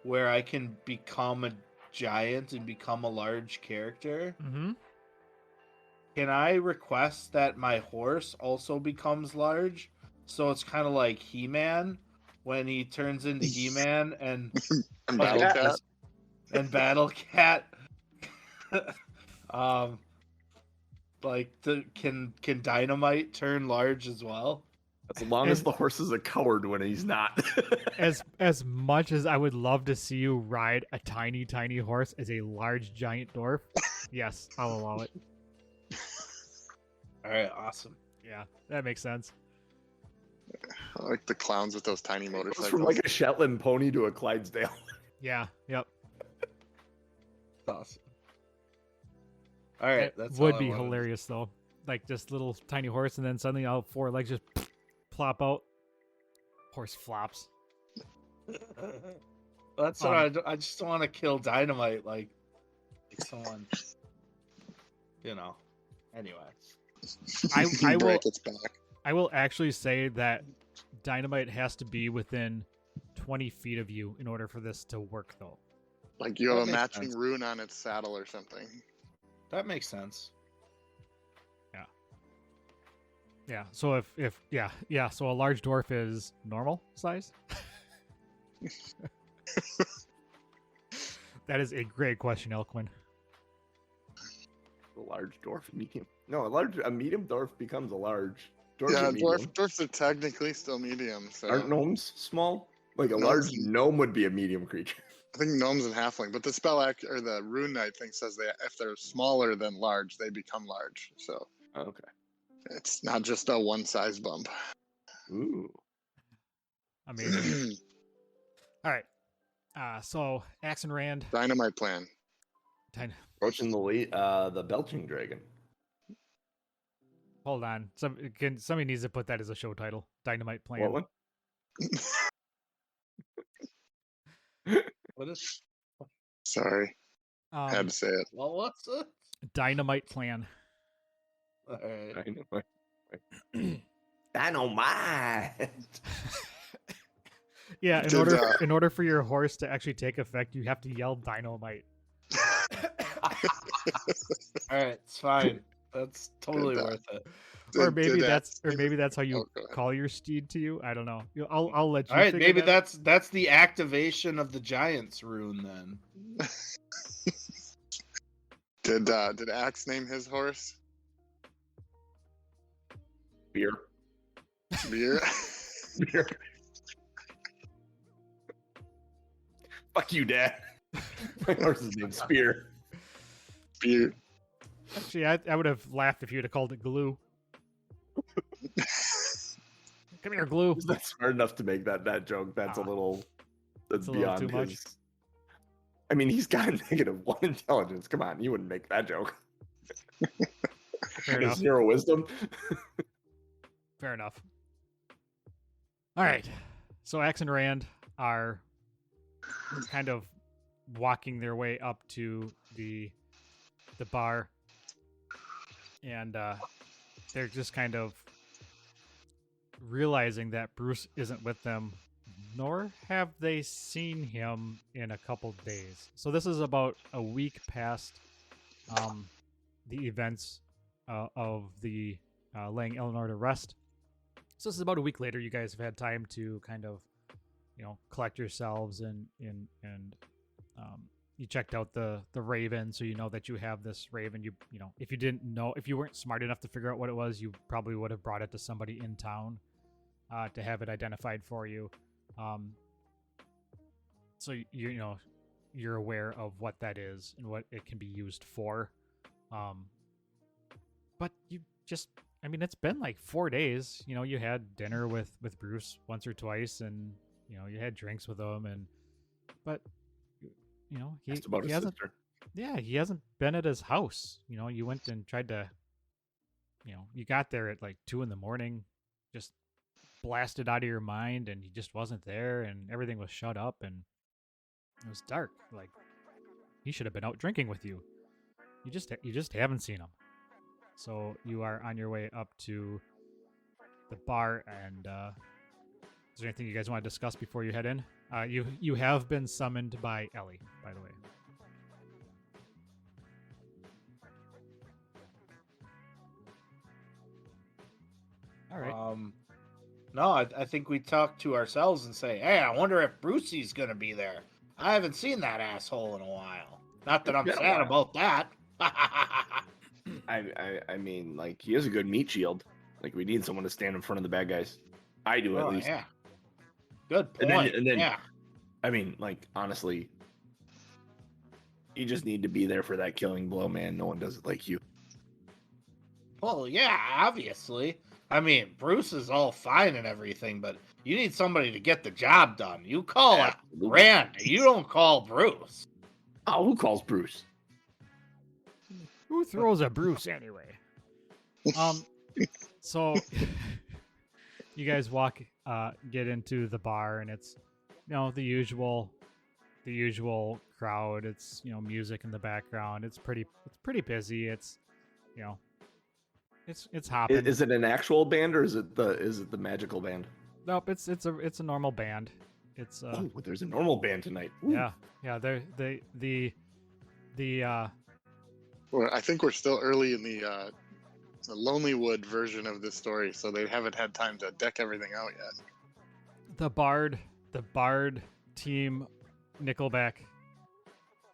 where I can become a giant and become a large character, Mm-hmm. can I request that my horse also becomes large? So it's kind of like He-Man when he turns into He-Man and And Oh, Battle yeah. Cat. and Battle Cat. Can Dynamite turn large as well? As long as the horse is a coward when he's not. As much as I would love to see you ride a tiny horse as a large giant dwarf, yes, I'll allow it. All right, awesome. Yeah, that makes sense. I like the clowns with those tiny It goes motorcycles. from like a Shetland pony to a Clydesdale. Yeah, yep. Awesome. All right, It that's would all I be wanted. hilarious though. Like just little tiny horse, and then suddenly all four legs just plop out. Horse flops. That's what I just want to kill Dynamite, like someone, Anyway, I will. Brackets back. I will actually say that Dynamite has to be within 20 feet of you in order for this to work, though. Like you have a That makes matching sense. rune on its saddle or something. that makes sense. Yeah. So so a large dwarf is normal size. That is a great question, Elquin. A large dwarf, medium. No, a medium dwarf becomes a large. Dwarves Yeah, are medium. dwarfs are technically still medium. So Aren't gnomes small? Like a Gnomes- large gnome would be a medium creature. I think gnomes and halfling, but the spell act or the rune knight thing says that if they're smaller than large, they become large. So Okay. it's not just a one size bump. Ooh. Amazing. All right. So Axe and Rand. Dynamite plan. Approaching the belching dragon. Hold on. Somebody needs to put that as a show title. Dynamite Plan. What one? What is? Sorry, had to say it. Well, what's it? Dynamite Plan. All right. Dynamite. Yeah, Did, in order for your horse to actually take effect, you have to yell dynamite. All right, it's fine. That's totally Did, worth it. Or Did- maybe did that's how you Oh, go ahead. call your steed to you. I don't know. I'll let you. All right, figure maybe that out. that's the activation of the Giants rune then. Did Axe name his horse? Beer. Beer. Beer. Fuck you, Dad. My horse is named Spear. Spear. Actually, I would have laughed if you would have called it Glue. Come here, Glue. He's not smart enough to make that joke. That's a little. That's a little beyond too much. his. I mean, he's got a -1 intelligence. Come on, you wouldn't make that joke. Fair enough. 0 wisdom. Fair enough. All right. So Axe and Rand are kind of walking their way up to the bar, and they're just kind of realizing that Bruce isn't with them, nor have they seen him in a couple days. So this is about a week past the events of the laying Eleanor to rest. So this is about a week later. You guys have had time to kind of, collect yourselves and you checked out the raven, so you know that you have this raven. You know, if you didn't know, if you weren't smart enough to figure out what it was, you probably would have brought it to somebody in town to have it identified for you. So you're aware of what that is and what it can be used for. But you just, it's been like 4 days. You had dinner with Bruce once or twice, and you had drinks with him, but he hasn't. Sister. Yeah, he hasn't been at his house. You went and tried to. You got there at like 2 a.m, just blasted out of your mind, and he just wasn't there, and everything was shut up, and it was dark. Like, he should have been out drinking with you. You just haven't seen him. So you are on your way up to the bar, and is there anything you guys want to discuss before you head in? You have been summoned by Ellie, by the way. All right. No, I think we talk to ourselves and say, hey, I wonder if Brucey's going to be there. I haven't seen that asshole in a while. Not that I'm sad about that. I mean, like, he has a good meat shield. Like, we need someone to stand in front of the bad guys. I do, at least. Yeah. Good point. And then, yeah. I mean, like, honestly, you just need to be there for that killing blow, man. No one does it like you. Well, yeah, obviously. Bruce is all fine and everything, but you need somebody to get the job done. You call it Rand. You don't call Bruce. Oh, who calls Bruce? Who throws a Bruce anyway? So you guys get into the bar, and it's the usual crowd. It's music in the background. It's pretty busy. It's it's hopping. Is it an actual band, or is it the magical band? Nope, it's a normal band. It's there's a normal band tonight. Ooh. Yeah. The Well, I think we're still early in the Lonelywood version of this story, so they haven't had time to deck everything out yet. The Bard team, Nickelback,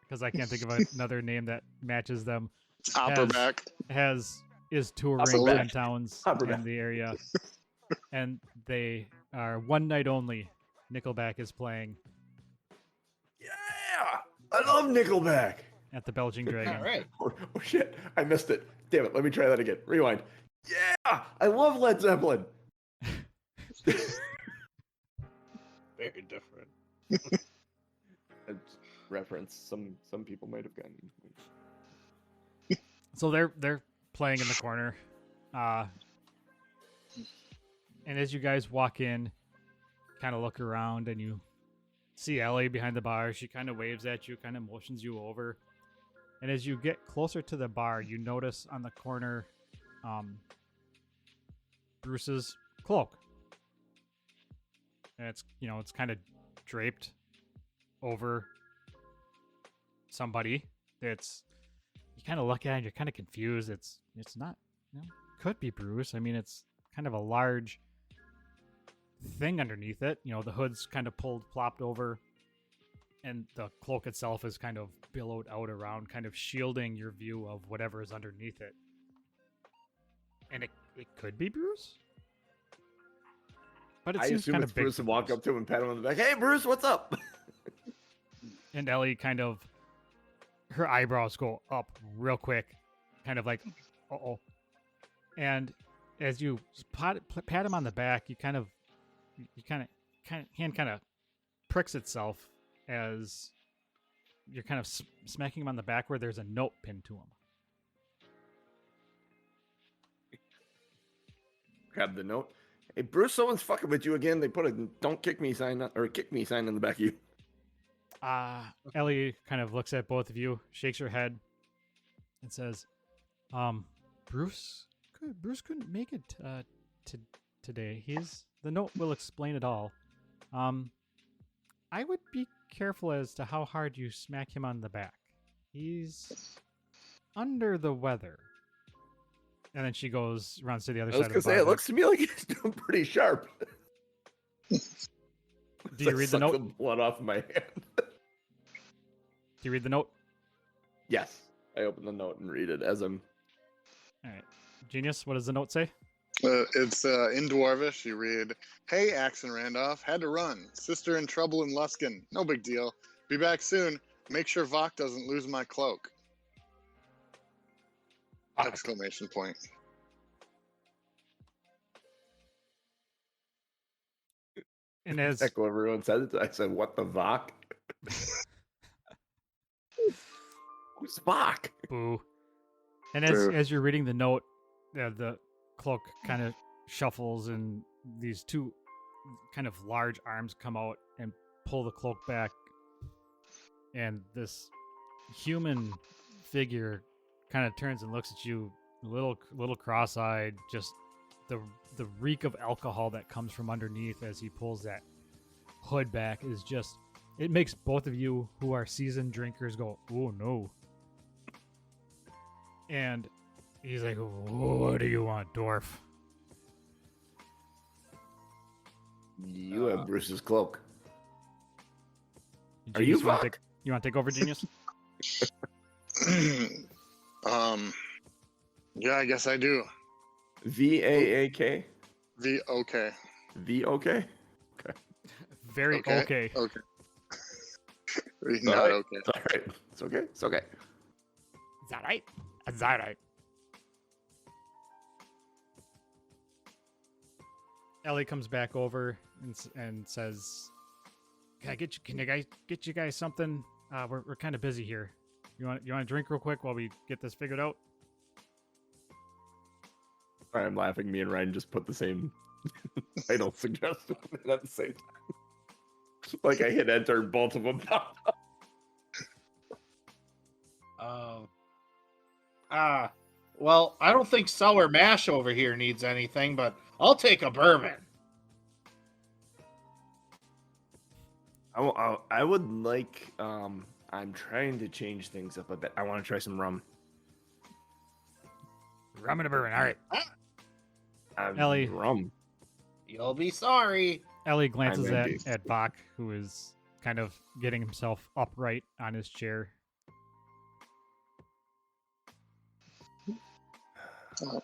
because I can't think of another name that matches them. Opperback is touring Opperback. 10 towns in the area, and they are one night only. Nickelback is playing. Yeah, I love Nickelback. At the Belgian Dragon. All right. Oh shit, I missed it. Damn it, let me try that again. Rewind. Yeah, I love Led Zeppelin. Very different. Reference. Some people might have gotten. So they're playing in the corner, and as you guys walk in, kind of look around, and you see Ellie behind the bar. She kind of waves at you, kind of motions you over. And as you get closer to the bar, you notice on the corner Bruce's cloak. And it's kind of draped over somebody. You kind of look at it and you're kind of confused. It's not, could be Bruce. It's kind of a large thing underneath it. The hood's kind of plopped over, and the cloak itself is kind of billowed out around, kind of shielding your view of whatever is underneath it. And it could be Bruce, but it I seems assume kind it's of big. Bruce and walk up to him and pat him on the back. Hey, Bruce, what's up? And Ellie kind of, her eyebrows go up real quick, kind of like, uh-oh. And as you pat him on the back, you kind of hand kind of pricks itself as you're kind of smacking him on the back where there's a note pinned to him. Grab the note. Hey, Bruce, someone's fucking with you again. They put a "Don't kick me" sign or "Kick me" sign on the back of you. Ellie kind of looks at both of you, shakes her head, and says, Bruce couldn't make it today. The note will explain it all. I would be careful as to how hard you smack him on the back. He's under the weather." And then she runs to the other I was side gonna of the say, bar. it looks to me like he's doing pretty sharp. Do you read the Suck note? the blood off my hand. Do you read the note? Yes, I open the note and read it as I'm. All right. Genius, what does the note say? It's in Dwarvish. You read, "Hey, Axon Randolph, had to run. Sister in trouble in Luskin. No big deal. Be back soon. Make sure Vok doesn't lose my cloak." Exclamation point. And as Echo everyone said it. I said, "What the Vok?" Who's Vok? boo. And Boo. as you're reading the note, the cloak kind of shuffles, and these two kind of large arms come out and pull the cloak back, and this human figure kind of turns and looks at you, a little cross-eyed. Just the reek of alcohol that comes from underneath as he pulls that hood back is just, it makes both of you who are seasoned drinkers go, "Oh no." And he's like, "What do you want, dwarf?" You have Bruce's cloak. Are Genius, you wanna Vok? you want to take over, Genius? Yeah, I guess I do. VAAK? Okay. VOK? Very okay. Okay. It's Not all right. okay. It's all right. It's okay. It's okay. Is that right? Is that right? Ellie comes back over and says, "Can I get you guys something? We're kind of busy here. You want to drink real quick while we get this figured out?" Sorry, I'm laughing. Me and Ryan just put the same title suggestion at the same time. Like I hit enter and both of them popped up. Well, I don't think Sour Mash over here needs anything, but I'll take a bourbon. I would like. I'm trying to change things up a bit. I want to try some rum. Rum and a bourbon. All right. Ellie. Rum. You'll be sorry. Ellie glances I may at Bach, who is kind of getting himself upright on his chair. All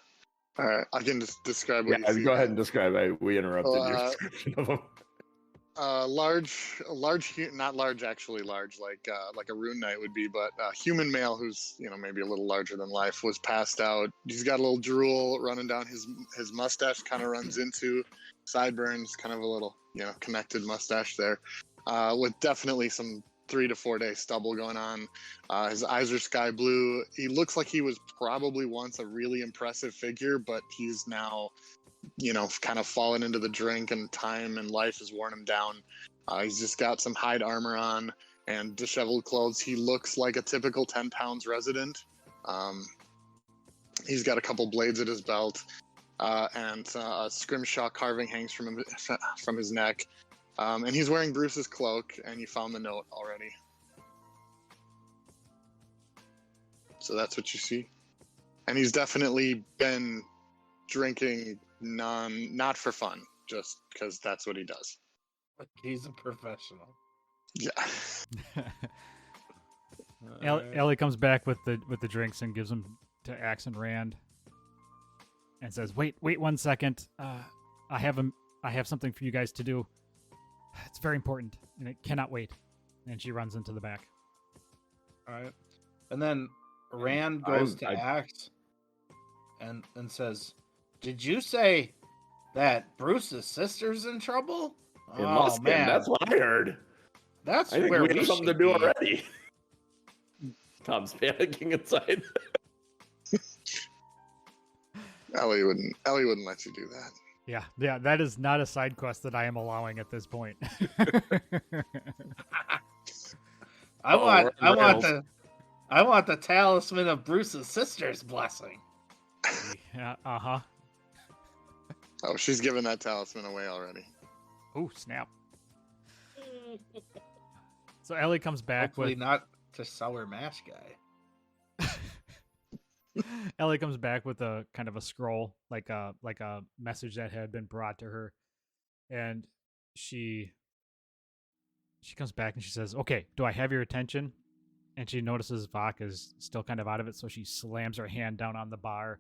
right, I can just describe what Yeah, you see. go ahead and describe. We interrupted your Uh, description of him. Large, not large, actually large, like a rune knight would be, but a human male who's maybe a little larger than life was passed out. He's got a little drool running down his mustache, kind of runs into sideburns, kind of a little connected mustache there, with definitely some 3 to 4 day stubble going on. His eyes are sky blue. He looks like he was probably once a really impressive figure, but he's now kind of fallen into the drink, and time and life has worn him down. He's just got some hide armor on and disheveled clothes. He looks like a typical 10 pounds resident. He's got a couple blades at his belt, and a scrimshaw carving hangs from his neck. And he's wearing Bruce's cloak, and you found the note already. So that's what you see. And he's definitely been drinking not for fun, just because that's what he does. But he's a professional. Yeah. Ellie comes back with the drinks and gives them to Axe and Rand, and says, "Wait 1 second. I have something for you guys to do. It's very important, and it cannot wait. and she runs into the back. All right. And then Rand goes to I- Axe and says, "Did you say that Bruce's sister's in trouble?" It Oh must be. man, That's what I heard. that's I think where we we have something to should do be. already. Tom's panicking inside. Ellie wouldn't let you do that. Yeah, that is not a side quest that I am allowing at this point. I we're want on rails. I want the talisman of Bruce's sister's blessing. Yeah, uh-huh. Oh, she's given that talisman away already. Oh, snap. So Ellie comes back Hopefully with not to Sour Mash Guy. Ellie comes back with a kind of a scroll, like a message that had been brought to her, and she comes back and she says, "Okay, do I have your attention?" And she notices Vok is still kind of out of it, so she slams her hand down on the bar,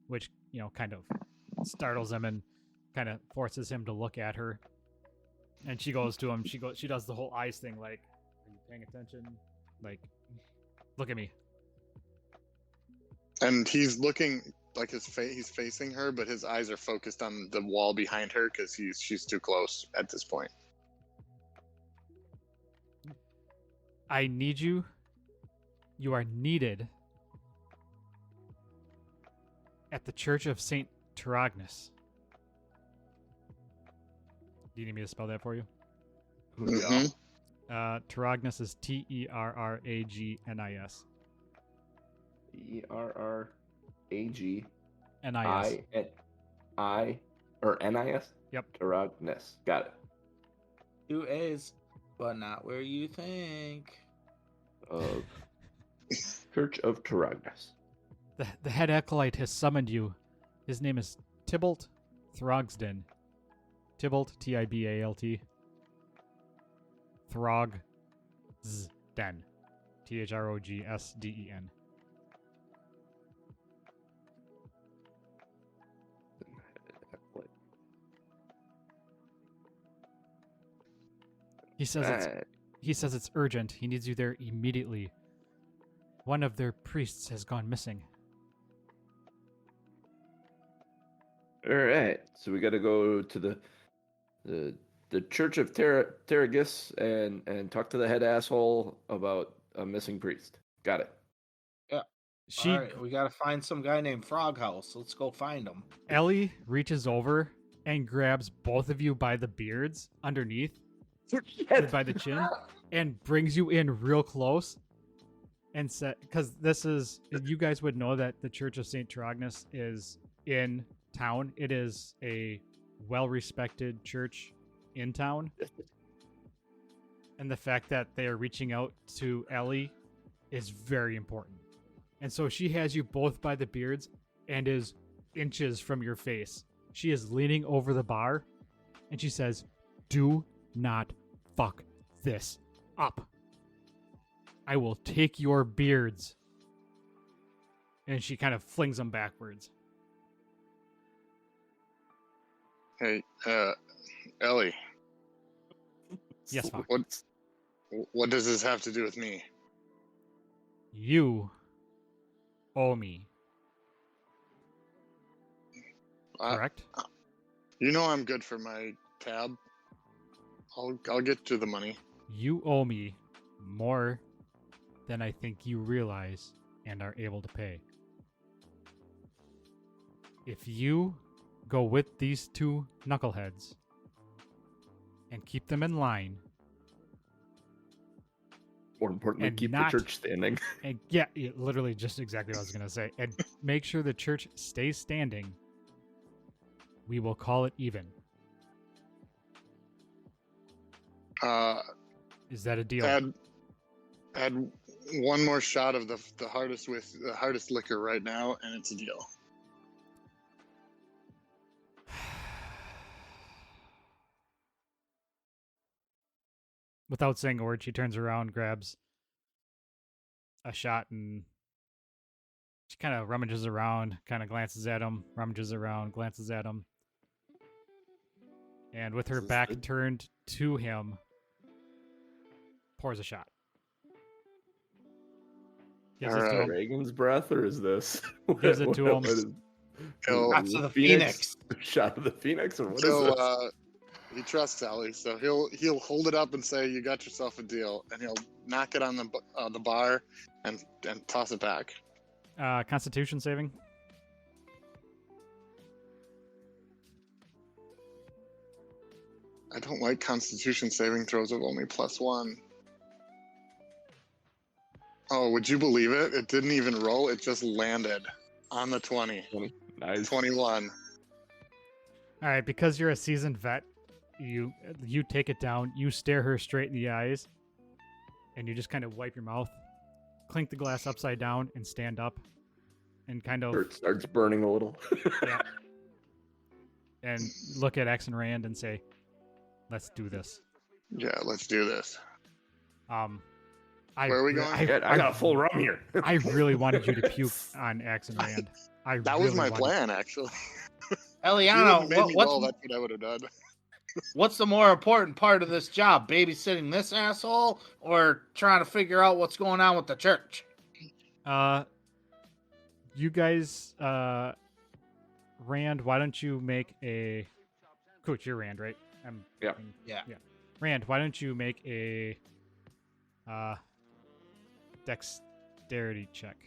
which kind of startles him and kind of forces him to look at her. And she goes to him. She does the whole eyes thing, like, "Are you paying attention? Like, look at me." And he's looking like he's facing her, but his eyes are focused on the wall behind her because she's too close at this point. I need you. You are needed at the Church of St. Teragnis. Do you need me to spell that for you? Mhm. Teragnis is Terragnis. ERRAG NIS. I or NIS? Yep. Teragnis. Got it. 2 A's, but not where you think. Of Church of Teragnis. The head acolyte has summoned you. His name is Tybalt Throgsden. Tybalt, Tibalt. Throgsden. Throgsden. He says it's urgent. He needs you there immediately. One of their priests has gone missing. All right, so we got to go to the Church of Teragis and talk to the head asshole about a missing priest. Got it. She All right, we gotta find some guy named Froghouse. Let's go find him. Ellie reaches over and grabs both of you by the beards underneath, by the chin, and brings you in real close. And said, because you guys would know that the Church of St. Teragnis is in town. It is a well-respected church in town. And the fact that they are reaching out to Ellie is very important. And so she has you both by the beards and is inches from your face. She is leaning over the bar and she says, "Do not fuck this up. I will take your beards." And she kind of flings them backwards. Hey, Ellie, Yes, Vok. what does this have to do with me? You owe me. Correct? You know I'm good for my tab. I'll get to the money. You owe me more than I think you realize and are able to pay. If you go with these two knuckleheads and keep them in line, More importantly, And keep not- the church standing. and yeah, literally just exactly what I was going to say, and make sure the church stays standing, we will call it even. Is that a deal? Add one more shot of the hardest liquor right now, and it's a deal. Without saying a word, she turns around, grabs a shot, and she kind of rummages around, kind of glances at him, rummages around, glances at him. And with her This is back good. turned to him, pours a shot. Gives All it to right. him. Reagan's breath, or is this? Gives it to him. He'll- Shots of the Phoenix. Shot of the Phoenix, or what is So this? he trusts Ellie, so he'll hold it up and say, "You got yourself a deal," and he'll knock it on the bar and toss it back. Constitution saving. I don't like Constitution saving throws of only +1. Oh, would you believe it? It didn't even roll; it just landed on the 20. Nice. 21. All right, because you're a seasoned vet, you take it down. You stare her straight in the eyes, and you just kind of wipe your mouth, clink the glass upside down, and stand up, and kind of It starts burning a little. yeah, and look at X and Rand and say, "Let's do this." Yeah, let's do this. I, Where are we re- going? I got a full rum here. I really wanted you to puke on X and Rand. That was my plan, actually. You Eliana, would've made me roll, what's that's what I would have done. what's the more important part of this job? Babysitting this asshole or trying to figure out what's going on with the church? You guys, Rand, why don't you make a coach? You're Rand, right? Yeah. Yeah. Rand, why don't you make a dexterity check?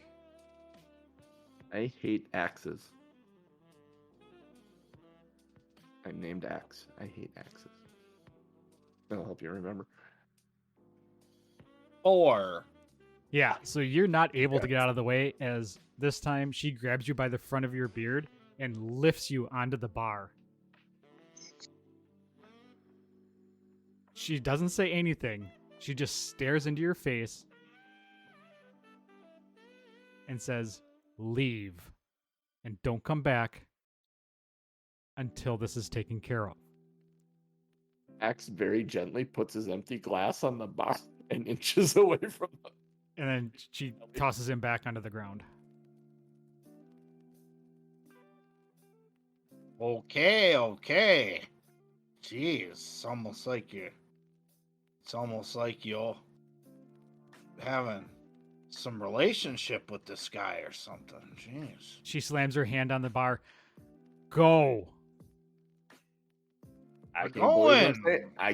I hate axes. I'm named Axe. I hate axes. That'll help you remember. 4. Yeah, so you're not able to get out of the way, as this time she grabs you by the front of your beard and lifts you onto the bar. She doesn't say anything. She just stares into your face and says, "Leave, and don't come back until this is taken care of." Axe very gently puts his empty glass on the bar and inches away from the... And then she tosses him back onto the ground. Okay. Jeez, it's almost like you're having some relationship with this guy or something. Jeez. She slams her hand on the bar. Go. I going.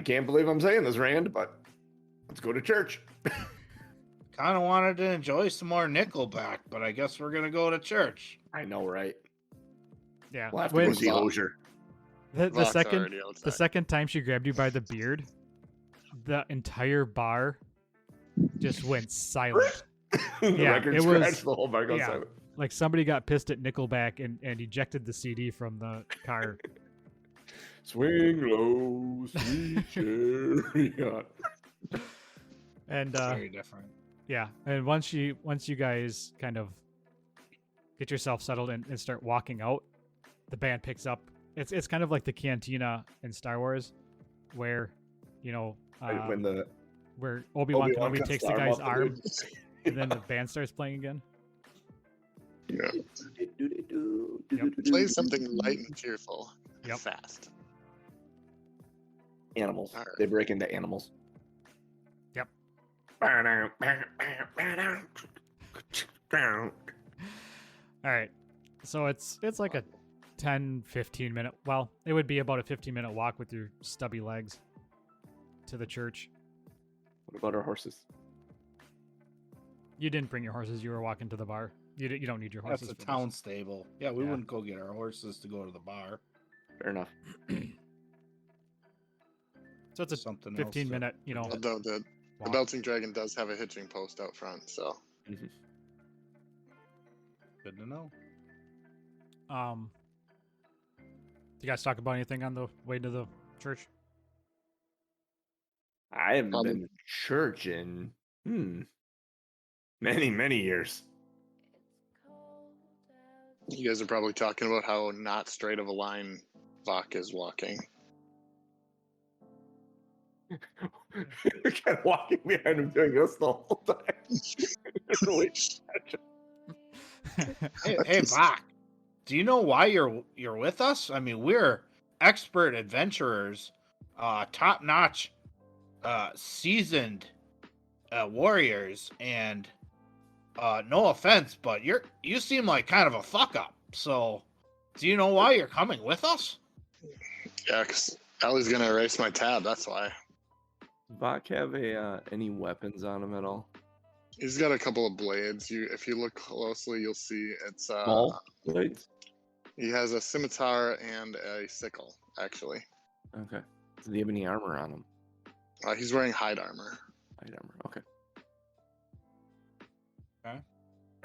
can't believe I'm saying this, Rand, but let's go to church. Kind of wanted to enjoy some more Nickelback, but I guess we're gonna go to church. I know, right? Yeah. We'll have to When- go see Hosier. the Vox second already the outside. second time she grabbed you by the beard, the entire bar just went silent. The Yeah, record it scratch, was- the whole bar goes yeah. silent. Like somebody got pissed at Nickelback and ejected the CD from the car. Swing low, sweet chariot. And Very different. yeah, and once you guys kind of get yourself settled and start walking out, the band picks up. It's kind of like the cantina in Star Wars, where When the where Obi-Wan Kenobi cuts takes the the arm guy's off the arm, dude. and then the band starts playing again. Yeah. Play something light and cheerful. And Yep. fast. Animals. All right. They break into animals. Yep. All right, so it's like a 10-15 minute. Well, it would be about a 15-minute walk with your stubby legs to the church. What about our horses? You didn't bring your horses. You were walking to the bar. You don't need your horses. That's a for town this. stable. Yeah, we Yeah. wouldn't go get our horses to go to the bar. Fair enough. So it's a Something 15-minute, Although the walk. Belting Dragon does have a hitching post out front, so Good to know. You guys talk about anything on the way to the church? I haven't been to church in many years. you guys are probably talking about how not straight of a line Vok is walking. You're kind of walking behind him doing this the whole time. Wait. Hey, Bach, do you know why you're with us? I mean, we're expert adventurers, top-notch, seasoned warriors, and no offense, but you seem like kind of a fuck up. So, do you know why you're coming with us? Yeah, because Ellie's gonna erase my tab. That's why. Vok have any weapons on him at all? He's got a couple of blades. If you look closely, you'll see it's Small blades? he has a scimitar and a sickle. Actually, Okay. Does he have any armor on him? he's wearing hide armor. Light armor. Okay. Okay.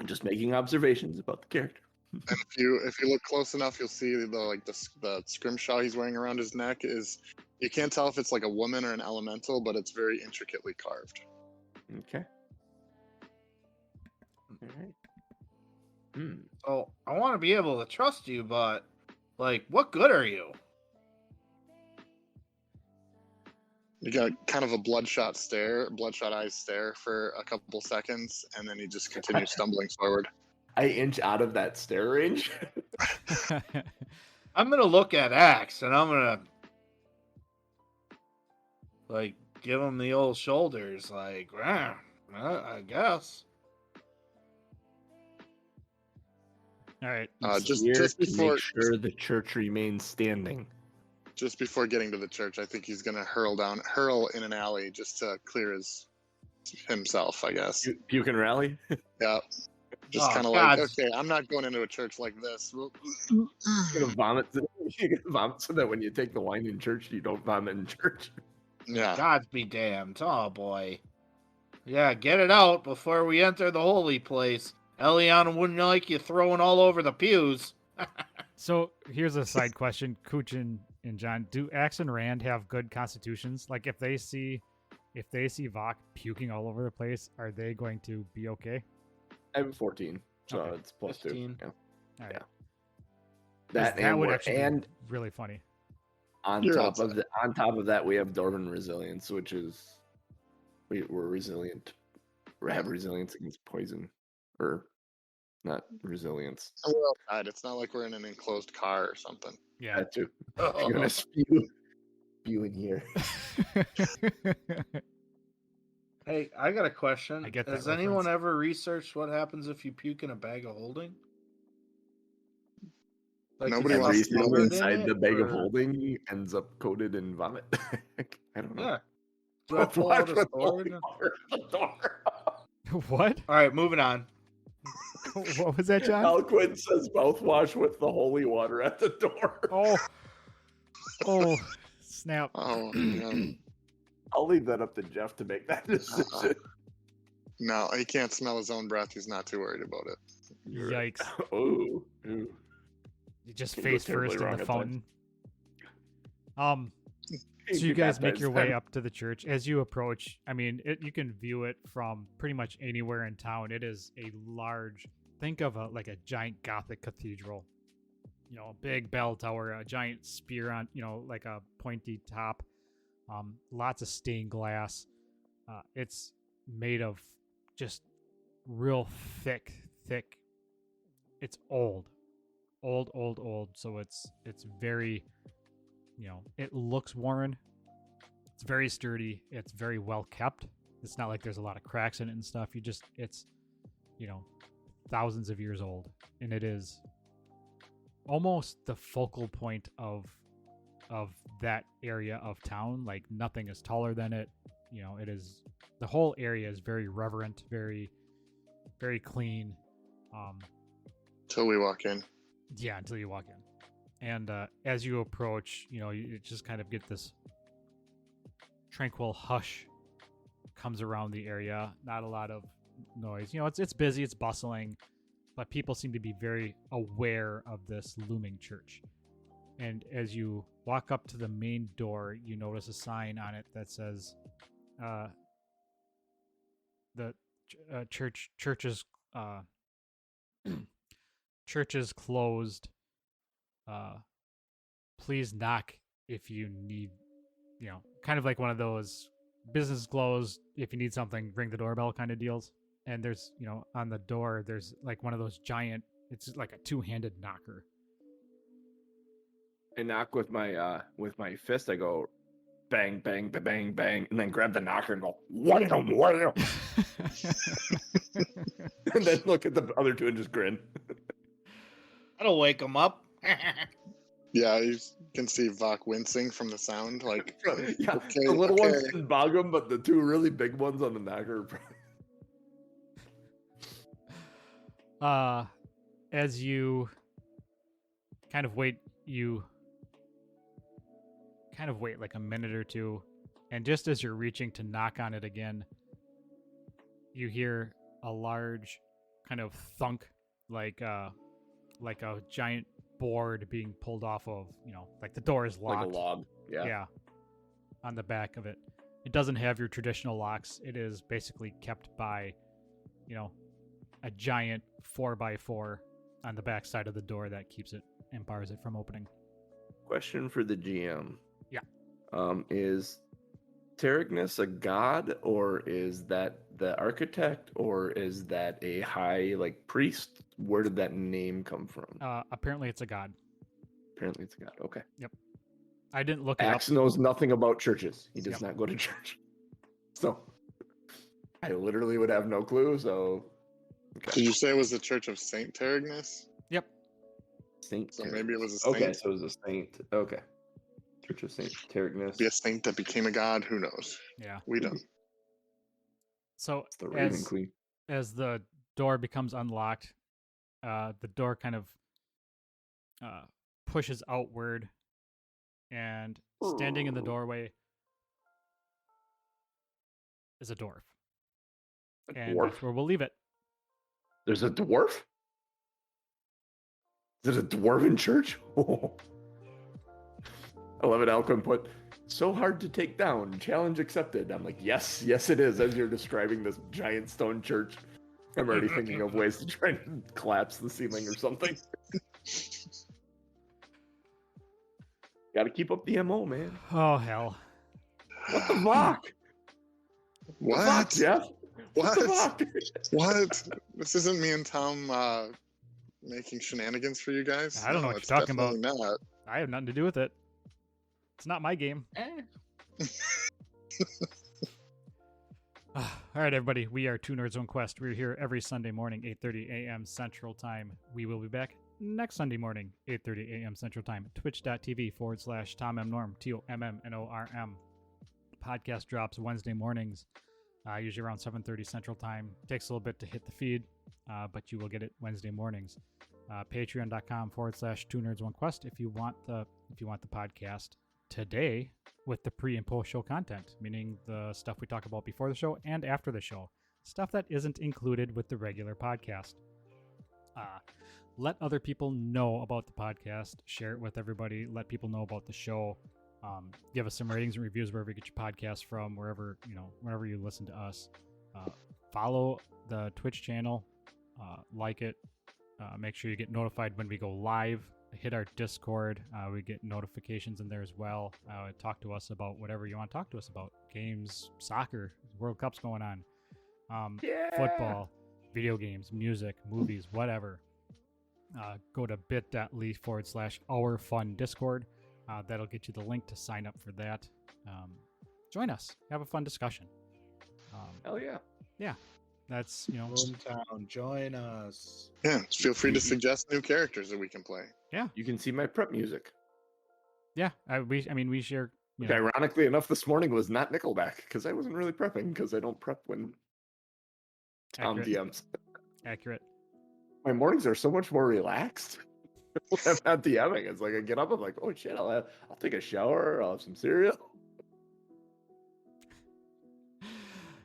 I'm just making observations about the character. And if you look close enough, you'll see the scrimshaw he's wearing around his neck is. You can't tell if it's like a woman or an elemental, but it's very intricately carved. Okay. All right. So, I want to be able to trust you, but like, what good are you? You got kind of a bloodshot eyes stare for a couple seconds, and then he just continues stumbling forward. I inch out of that stare range. I'm gonna look at Axe, and I'm gonna like give him the old shoulders, like, I guess. All right. Just Here to before make sure the church remains standing. just before getting to the church, I think he's gonna hurl in an alley just to clear himself, I guess. You can rally. Yeah. Just Oh, kind of like, God. okay, I'm not going into a church like this. You're gonna vomit. You're gonna vomit so that when you take the wine in church, you don't vomit in church. Yeah. Gods be damned. Oh boy. Yeah, get it out before we enter the holy place. Eliana wouldn't like you throwing all over the pews. So here's a side question, Cooch and John. Do Axe and Rand have good constitutions? Like if they see Vok puking all over the place, are they going to be okay? I have a 14, so Okay. it's plus 2. 15. Yeah. All right. Yeah. 'Cause That that would we're- actually and be really funny. on You're top of outside. that, we have Dwarven resilience, which is we're resilient. We have resilience against poison, or not resilience. And we're outside. It's not like we're in an enclosed car or something. Yeah. That too. You're gonna spew in here. Hey, I got a question. I get that Has anyone reference. ever researched what happens if you puke in a bag of holding? Like, Nobody is it wants to Everything know covered in inside it, the bag of or- holding ends up coated in vomit. I don't know. Yeah. Do I pull out a Watch with sword? holy water at the door. What? All right, moving on. What was that, John? Alquin says mouthwash with the holy water at the door. Oh, snap. Oh, yeah. I'll leave that up to Jeff to make that decision. No, he can't smell his own breath. He's not too worried about it. Yikes. Ooh. You just Can go face terribly first in wrong the at fountain. So Be you guys make baptized your way then. up to the church. As you approach, I mean, you can view it from pretty much anywhere in town. It is a large, think of like a giant Gothic cathedral. You know, a big bell tower, a giant spear on, like a pointy top. Lots of stained glass. It's made of just real thick. It's old. So it's very, it looks worn. It's very sturdy. It's very well kept. It's not like there's a lot of cracks in it and stuff. It's thousands of years old, and it is almost the focal point of that area of town. Like nothing is taller than it. It is, the whole area is very reverent, very, very clean. Till we walk in. Yeah, until you walk in. And as you approach, you just kind of get this tranquil hush comes around the area. Not a lot of noise. It's busy, it's bustling, but people seem to be very aware of this looming church. And as you walk up to the main door, you notice a sign on it that says, "The church is church is closed. Please knock if you need." Kind of like one of those business closed. If you need something, ring the doorbell kind of deals. And there's, on the door, there's like one of those giant. It's like a two-handed knocker. I knock with my fist. I go, bang, bang, bang, bang, and then grab the knocker and go, wham, wham, and then look at the other two and just grin. That'll wake him up. Yeah, you can see Vok wincing from the sound. Like, Yeah, okay, the little ones okay. didn't bog him, but the two really big ones on the knocker. As you kind of wait like a minute or two, and just as you're reaching to knock on it again, you hear a large kind of thunk, like a giant board being pulled off of, like the door is locked. Like a log. Yeah. On the back of it. It doesn't have your traditional locks. It is basically kept by, a giant 4x4 on the back side of the door that keeps it and bars it from opening. Question for the GM. Yeah. Is Terrignus a god, or is that the architect, or is that a high priest? Where did that name come from? Apparently it's a god. Apparently it's a god. Okay. Yep. I didn't look it Axe up. knows nothing about churches. He does Yep. not go to church. So I literally would have no clue. So Did you say it was the Church of Saint Terrignus? Yep. Saint. So maybe it was a saint. Okay, so it was a saint. Okay. Church of Saint Terrignus. Be a saint that became a god. Who knows? Yeah. We don't. So It's the Raven Queen. as the door becomes unlocked, the door kind of pushes outward, and standing in the doorway is a dwarf. A And dwarf? that's where we'll leave it. There's a dwarf? Is it a dwarven church? I love it. Alcon put, so hard to take down. Challenge accepted. I'm like, yes, it is. As you're describing this giant stone church, I'm already thinking of ways to try and collapse the ceiling or something. Got to keep up the MO, man. Oh, hell. What the fuck? What? Jeff? What? The fuck? What? This isn't me and Tom making shenanigans for you guys. I don't know No, what it's you're talking about. definitely Not. I have nothing to do with it. It's not my game. All right, everybody. We are Two Nerds One Quest. We're here every Sunday morning, 8:30 a.m. Central Time. We will be back next Sunday morning, 8:30 a.m. Central Time. Twitch.tv/TomMNorm, TOMMNORM. Podcast drops Wednesday mornings, usually around 7:30 Central Time. Takes a little bit to hit the feed, but you will get it Wednesday mornings. Patreon.com/Two Nerds One Quest if you want the podcast today with the pre and post show content, meaning the stuff we talk about before the show and after the show, stuff that isn't included with the regular podcast. Let other people know about the podcast, share it with everybody, let people know about the show. Give us some ratings and reviews wherever you get your podcast from, wherever you listen to us. Follow the Twitch channel, like it. Make sure you get notified when we go live. Hit our Discord. We get notifications in there as well. Talk to us about whatever you want to talk to us about. Games, soccer, World Cup's going on. Football, video games, music, movies, whatever. Go to bit.ly/OurFunDiscord. That'll get you the link to sign up for that. Join us. Have a fun discussion. Hell yeah. Yeah. That's, Hometown, join us. Yeah, feel free to suggest new characters that we can play. You can see my prep music. yeah. We share. Which, ironically enough, this morning was not Nickelback because I wasn't really prepping because I don't prep when Tom Accurate. DMs. Accurate. My mornings are so much more relaxed. When I'm not DMing. It's like I get up, I'm like, oh shit, I'll take a shower, I'll have some cereal.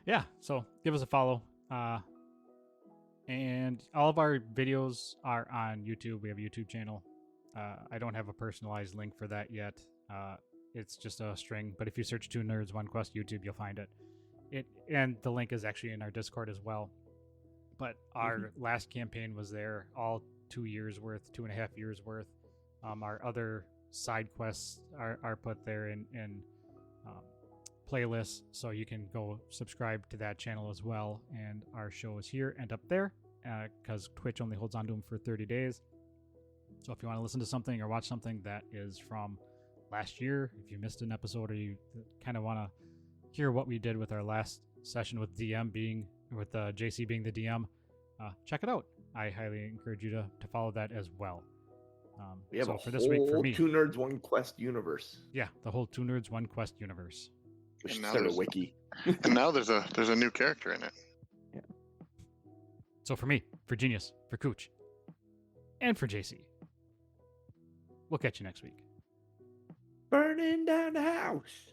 Yeah. So give us a follow. And all of our videos are on YouTube. We have a YouTube channel. I don't have a personalized link for that yet. It's just a string, but if you search Two Nerds One Quest YouTube, you'll find it. And the link is actually in our Discord as well. But our last campaign was there, all 2 years worth, 2.5 years worth. Our other side quests are put there in playlists, so you can go subscribe to that channel as well. And our show is here and up there because Twitch only holds on to them for 30 days. So if you want to listen to something or watch something that is from last year. If you missed an episode or you kind of want to hear what we did with our last session with JC being the DM, check it out. I highly encourage you to follow that as well. We have so a for this week, for whole me, Two Nerds One Quest universe. yeah, the whole Two Nerds One Quest universe. We should And now start a there's- wiki. And now there's a new character in it. So for me, for Genius, for Cooch, and for JC, we'll catch you next week. Burning down the house.